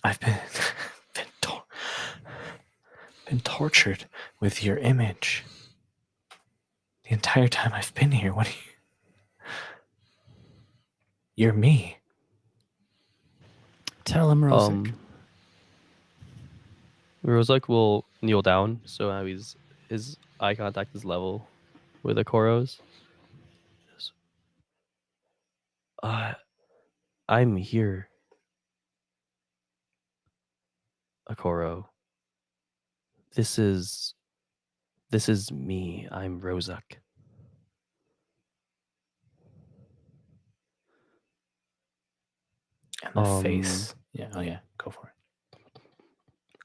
I've been tortured with your image the entire time I've been here. You're me. Tell him, Rozak. Rozak will kneel down, so now his eye contact is level with Okoro's. I'm here, Ikoro. This is me. I'm Rozak. And the face. Yeah. Oh yeah. Go for it.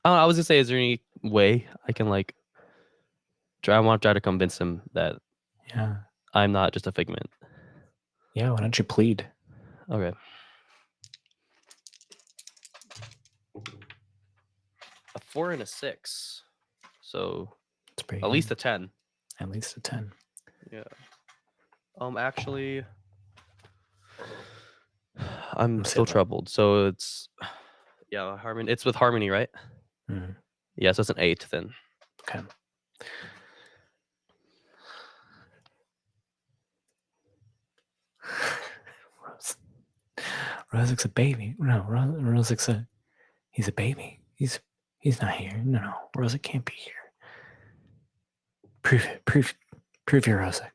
I was gonna say, is there any way I can I want to try to convince him that I'm not just a figment. Yeah. Why don't you plead? Okay. A 4 and a 6, so at least a 10. At least a 10. Yeah. Actually, I'm still troubled. So it's harmony. It's with harmony, right? Mm-hmm. Yeah, so it's an 8 then. Okay. Rozak's a baby. No, Rozak's he's a baby. He's not here. No, Rozak can't be here. Prove it. Prove you're Rozak.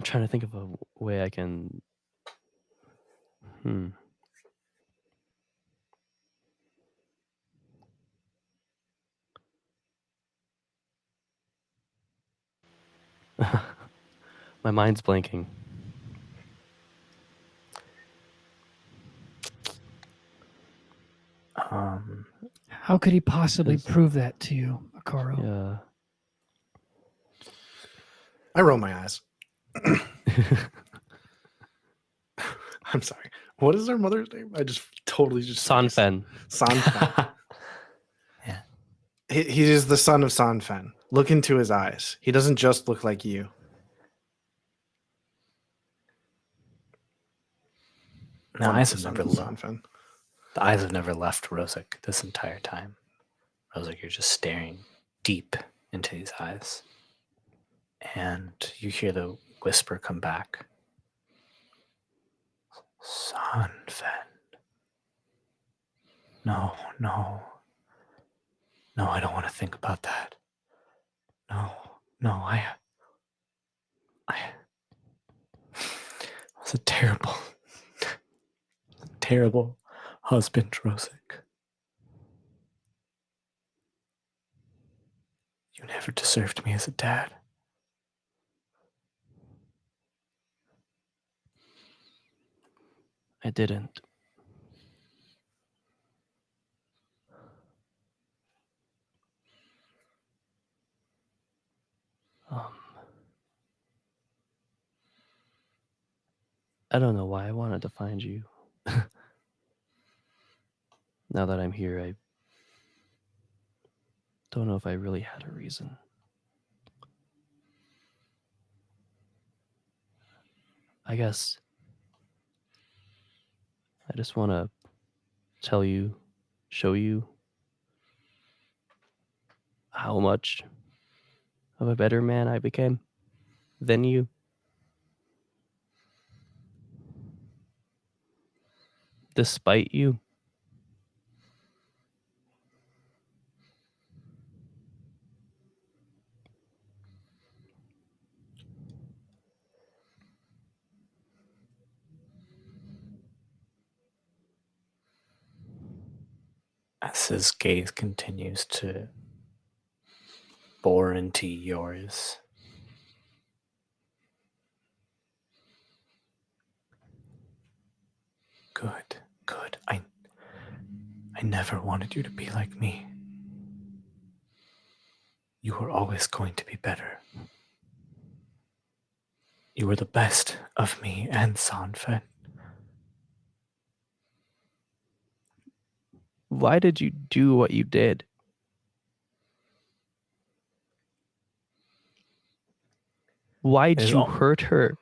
I'm trying to think of a way I can. My mind's blanking. How could he possibly prove that to you, Ikoro? Yeah. I roll my eyes. I'm sorry. What is their mother's name? I just totally just Sanfen. Sanfen. Yeah. He is the son of Sanfen. Look into his eyes. He doesn't just look like you. The One of eyes the have sons never of left. Sanfen. The eyes have never left Rosic this entire time. Rosic, you're just staring deep into these eyes. And you hear the whisper come back. Sanfen. No, I don't want to think about that. No, I was a terrible husband, Rosic. You never deserved me as a dad. I didn't. I don't know why I wanted to find you. Now that I'm here, I don't know if I really had a reason. I guess I just want to tell you, show you how much of a better man I became than you. Despite you. As his gaze continues to bore into yours, good. I never wanted you to be like me. You were always going to be better. You were the best of me and Sanfen. Why did you do what you did? Why did you hurt her?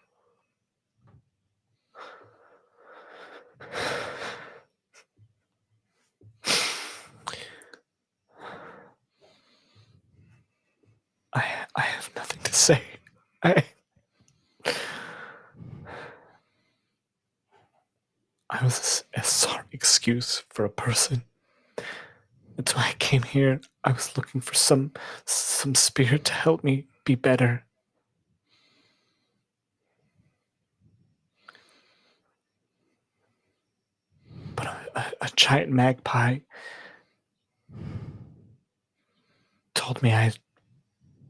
I have nothing to say. I was a sorry excuse for a person. That's why I came here. I was looking for some spirit to help me be better. But a giant magpie told me I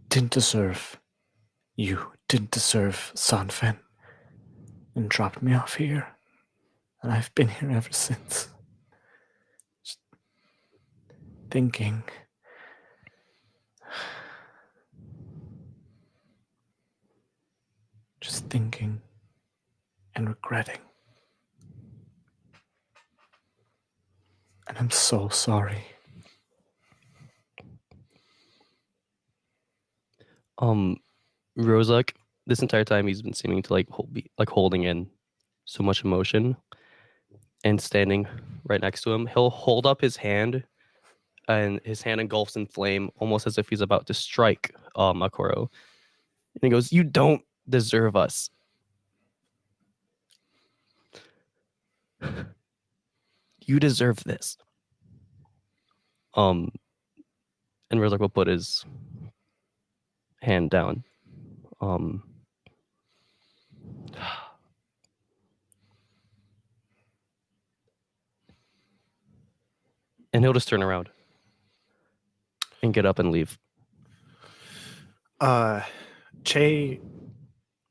didn't deserve you, didn't deserve Sanfen, and dropped me off here. And I've been here ever since. Just thinking. Just thinking and regretting. And I'm so sorry. Rozak, this entire time he's been seeming to holding in so much emotion, and standing right next to him, he'll hold up his hand, and his hand engulfs in flame, almost as if he's about to strike Akoro. And he goes, "You don't deserve us. You deserve this." And Rozak will put his hand down. And he'll just turn around and get up and leave.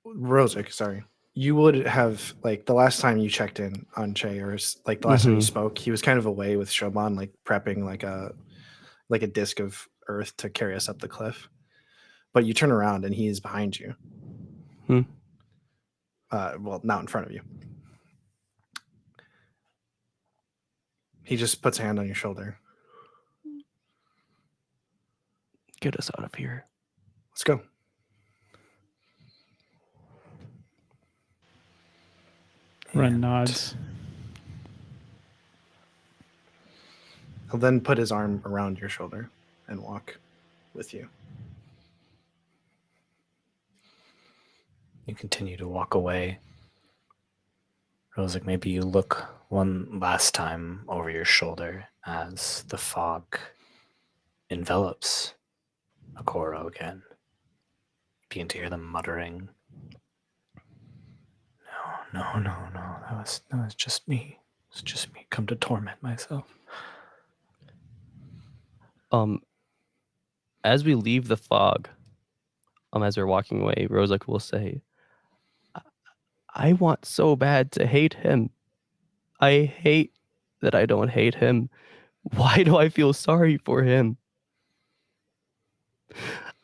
Rozak, sorry. You would have, like, the last time you checked in on Che, or like the last time you spoke, he was kind of away with Shoban, like prepping like a disc of earth to carry us up the cliff. But you turn around and he is behind you. Well, not in front of you. He just puts a hand on your shoulder. Get us out of here. Let's go. Ren nods. He'll then put his arm around your shoulder and walk with you. You continue to walk away. Rosic, maybe you look one last time over your shoulder as the fog envelops Ikoro again. You begin to hear them muttering. No. That was just me. It's just me come to torment myself. As we leave the fog, as we're walking away, Rosic will say, I want so bad to hate him. I hate that I don't hate him. Why do I feel sorry for him?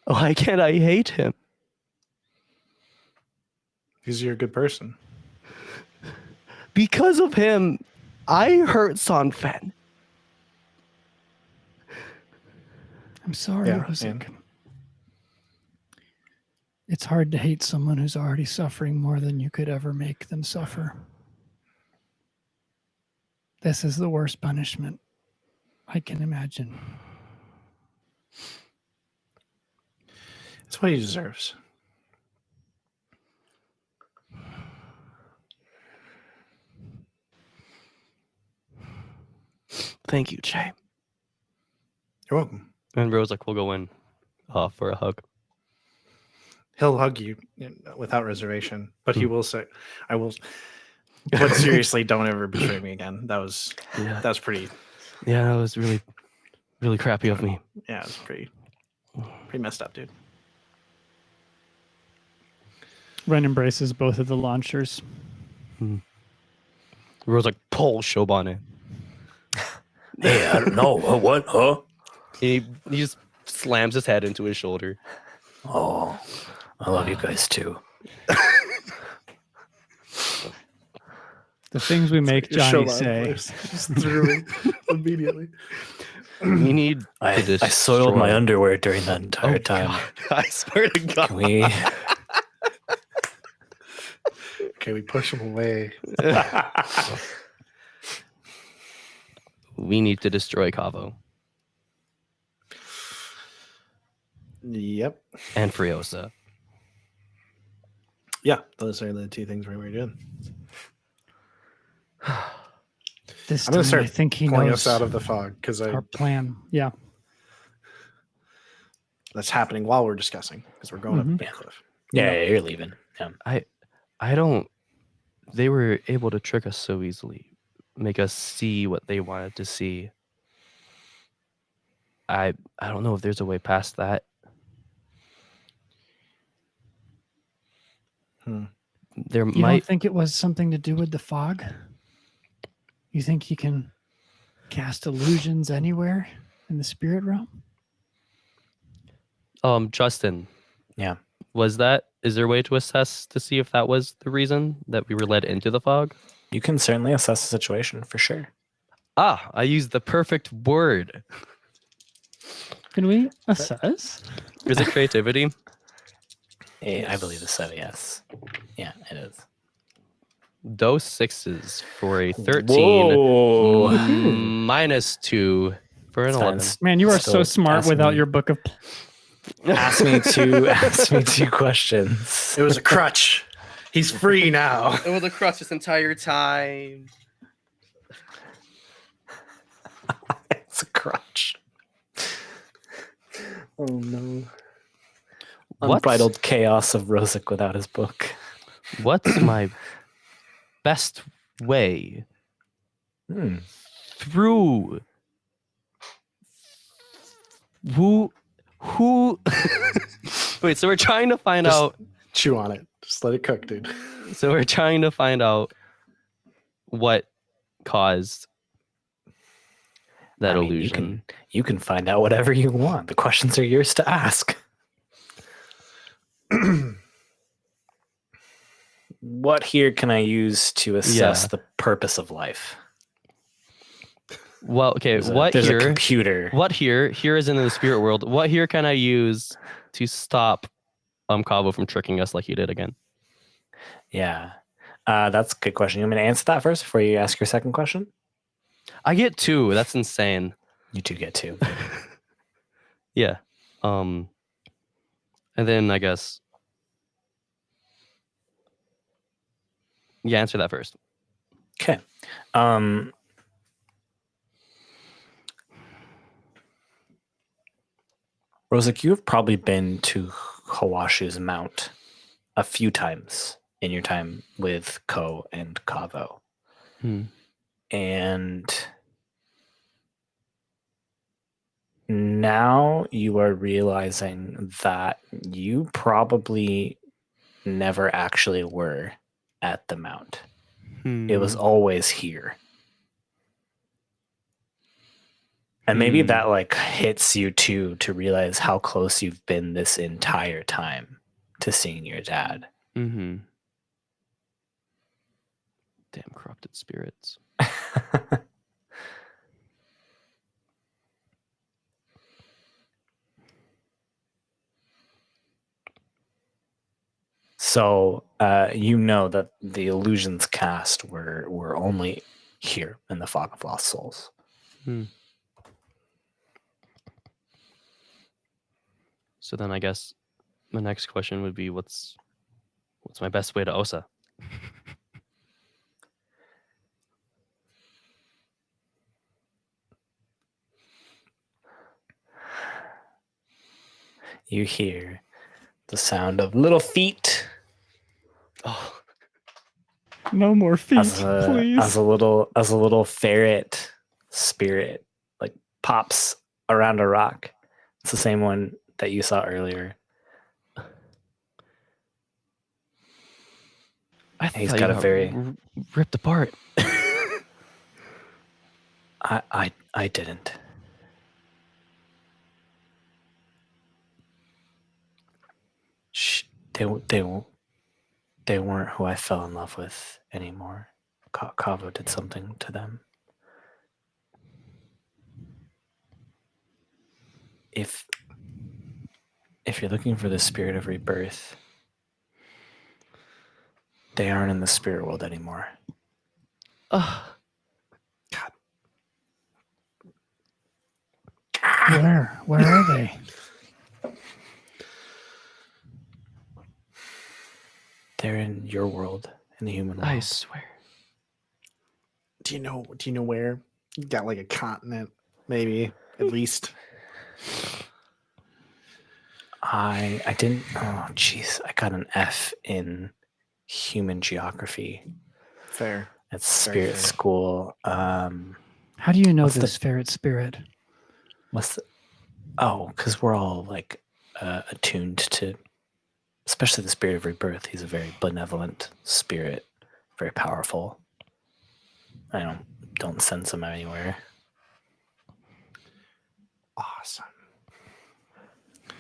Why can't I hate him? Because you're a good person. Because of him, I hurt Sanfen. I'm sorry, Yeah, Rosic. and- It's hard to hate someone who's already suffering more than you could ever make them suffer. This is the worst punishment I can imagine. It's what he deserves. Thank you, Jay. You're welcome. And Rosic will go in for a hug. He'll hug you without reservation, but he will say, I will. But seriously, don't ever betray me again. That was pretty. Yeah, that was really, really crappy of me. Yeah, it was pretty messed up, dude. Ren embraces both of the launchers. Rosic pulls Shoban in. Hey, I don't know. What? Huh? He just slams his head into his shoulder. Oh, I love you guys too. The things we make Johnny say. Just threw it immediately. We need. I soiled my underwear during that entire time. God. I swear to God. Can we? Okay, we push him away. We need to destroy Kaavo Yep. and Friosa. Yeah, those are the two things we were doing. This I'm going to time start I think he pulling knows us out of the fog because our plan. Yeah. that's happening while we're discussing because we're going up a big cliff. Yeah, you're leaving. Yeah. I don't. They were able to trick us so easily, make us see what they wanted to see. I don't know if there's a way past that. There You might. don't think it was something to do with the fog? You think he can cast illusions anywhere in the spirit realm? Justin. Yeah. Is there a way to assess to see if that was the reason that we were led into the fog? You can certainly assess the situation for sure. I used the perfect word. Can we assess? Is it creativity? I believe so, yes. Yeah, it is. Those 6s for a 13. Whoa. -2 for an 11. Man, you are so Still smart ask without me. your book of... Ask me two questions. It was a crutch. He's free now. It was a crutch this entire time. It's a crutch. Oh no. Unbridled chaos of Rosic without his book. What's my best way through who wait, so we're trying to find Just out chew on it. Just let it cook, dude. so we're trying to find out what caused that illusion. You can find out whatever you want. The questions are yours to ask. What here can I use to assess the purpose of life? Well, okay. There's a computer. What here? Here is in the spirit world. What here can I use to stop Kaavo from tricking us like he did again? Yeah. That's a good question. You want me to answer that first before you ask your second question? I get 2. That's insane. You do get 2. Yeah. And then I guess. Yeah, answer that first. Okay. Rosic, you have probably been to Hawashu's Mount a few times in your time with Ko and Kaavo. And now you are realizing that you probably never actually were at the Mount. It was always here. And maybe that like hits you too, to realize how close you've been this entire time to seeing your dad. Mm-hmm. Damn corrupted spirits. So you know that the illusions cast were only here in the Fog of Lost Souls. So then I guess the next question would be, what's my best way to Osa? You hear the sound of little feet. Oh, No more feet, please. As a little ferret spirit like pops around a rock. It's the same one that you saw earlier. He's got a very ripped apart. I didn't. They weren't who I fell in love with anymore. Kaavo did something to them. If you're looking for the spirit of rebirth, they aren't in the spirit world anymore. God. Where are they? They're in your world, in the human world. I swear. Do you know where? You got like a continent, maybe, at least. I didn't. Oh, jeez. I got an F in human geography. Fair. At spirit school. How do you know What's this ferret spirit? Because we're all like attuned to, especially the spirit of rebirth. He's a very benevolent spirit, very powerful. I don't sense him anywhere. Awesome.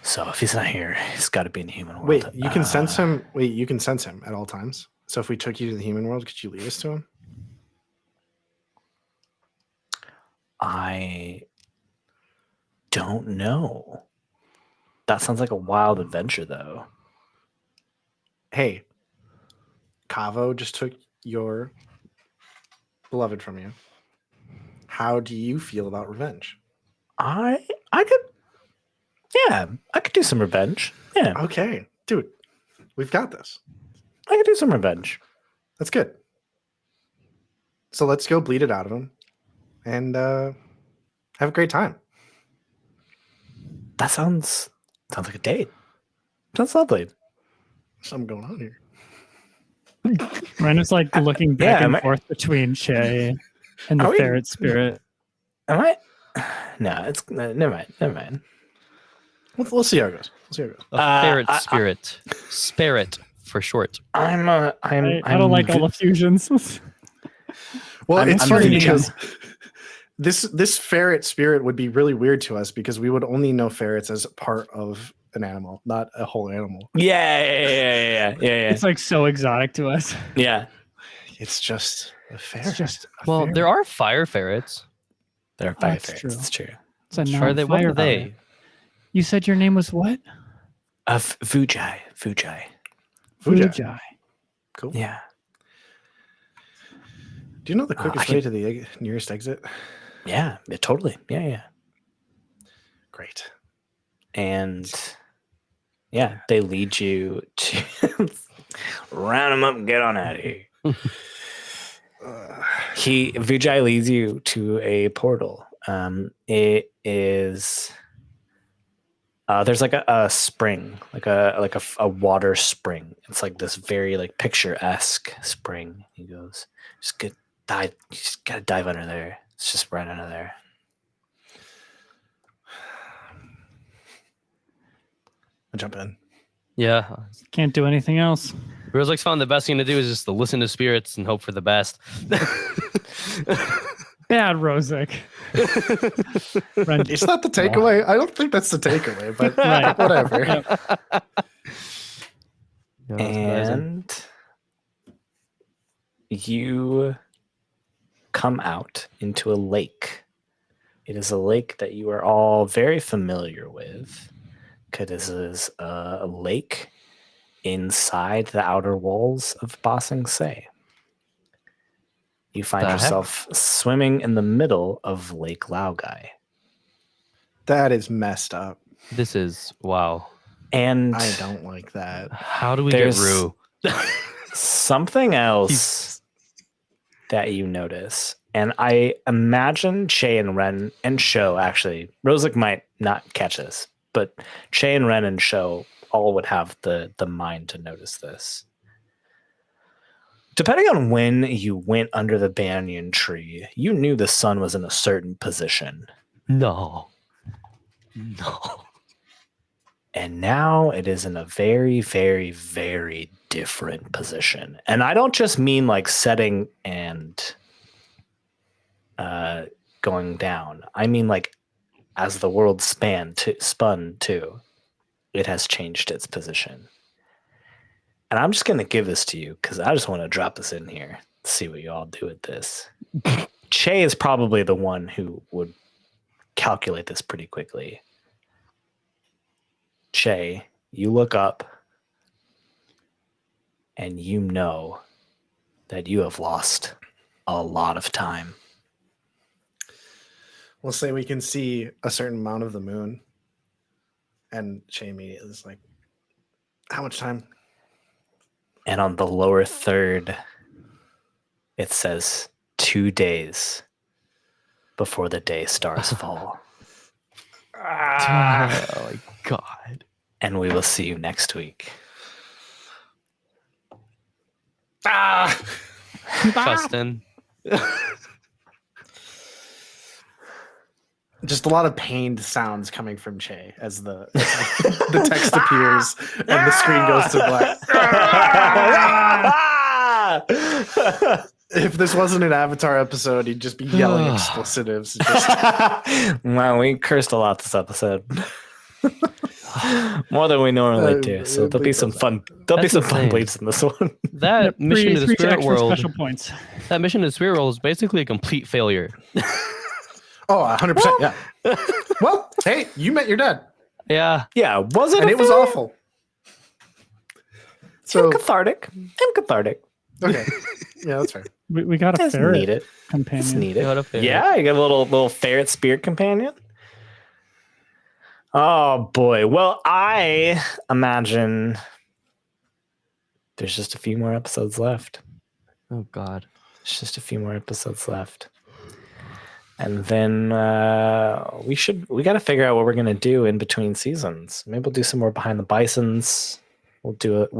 So if he's not here, he's got to be in the human world. Wait, you can sense him. Wait, you can sense him at all times. So if we took you to the human world, could you lead us to him? I don't know. That sounds like a wild adventure, though. Hey, Kaavo just took your beloved from you. How do you feel about revenge? I could do some revenge. Yeah, Okay, dude, we've got this. I could do some revenge. That's good. So let's go bleed it out of him and have a great time. That sounds like a date. Sounds lovely. Something going on here. Ren's like looking back Yeah, and forth between Shay and the Are we- ferret spirit. Am I? No, it's never mind. We'll see how it goes. A ferret spirit. Spirit for short. I don't like all the fusions. Well, it's I'm funny vegan. because this ferret spirit would be really weird to us because we would only know ferrets as part of an animal, not a whole animal. Yeah. It's like so exotic to us. Yeah. It's just a ferret. It's just a Well, ferret. there are fire ferrets. They're fire That's fairies. true. It's true. It's a Are they? What are non-fire they? fire. You said your name was what? Fujai. Fujai. Cool. Yeah. Do you know the quickest I way to the nearest exit? Yeah. Totally. Yeah. Great. And yeah, they lead you to round them up and get on out of here. Vijay leads you to a portal. It is there's like a spring, like a water spring. It's like this very like picturesque spring. He goes, you just gotta dive under there. It's just right under there. I'll jump in. Yeah. Can't do anything else. Rozek's found the best thing to do is just to listen to spirits and hope for the best. Bad Rozek. It's not the takeaway. I don't think that's the takeaway, but Right. whatever. Yep. Yeah, that's amazing. And you come out into a lake. It is a lake that you are all very familiar with, because this is a lake inside the outer walls of Ba Sing Se. You find The heck? yourself swimming in the middle of Lake Laogai. That is messed up. This is wow. And I don't like that. How do we get There's- Rue? something else that you notice, and I imagine Che and Ren and Sho, actually, Rozek might not catch this, but Che and Ren and Sho all would have the mind to notice this. Depending on when you went under the banyan tree, you knew the sun was in a certain position. No. And now it is in a very, very, very different position. And I don't just mean like setting and going down. I mean like as the world spun too, it has changed its position. And I'm just going to give this to you because I just want to drop this in here, see what you all do with this. Che is probably the one who would calculate this pretty quickly. Che, you look up and you know that you have lost a lot of time. We'll say we can see a certain amount of the moon. And Shay immediately is like, how much time? And on the lower third, it says 2 days before the day stars fall. Oh my god. And we will see you next week. Justin. Just a lot of pained sounds coming from Che as the text appears and the screen goes to black. If this wasn't an Avatar episode, he'd just be yelling explicitives. Wow, we cursed a lot this episode. More than we normally do. So there'll be some fun. There'll be That's some fun insane. bleeps in this one. That mission to the Three spirit extra world. special points. That mission to the spirit world is basically a complete failure. Oh, 100%. Yeah. Well, hey, you met your dad, Yeah. Yeah, was it? and a it was failure? awful. I'm So, cathartic. okay. Yeah, that's fair. We got a It's ferret needed. It's companion. needed. Got a ferret. Yeah, you got a little ferret spirit companion. Oh boy. Well, I imagine there's just a few more episodes left. Oh god. It's just a few more episodes left. And then we got to figure out what we're gonna do in between seasons. Maybe we'll do some more Behind the Bisons. We'll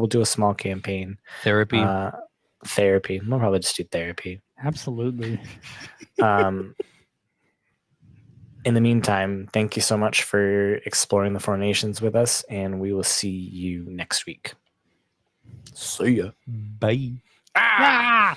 do a small campaign. Therapy. Therapy. We'll probably just do therapy. Absolutely. In the meantime, thank you so much for exploring the Four Nations with us, and we will see you next week. See ya. Bye. Ah!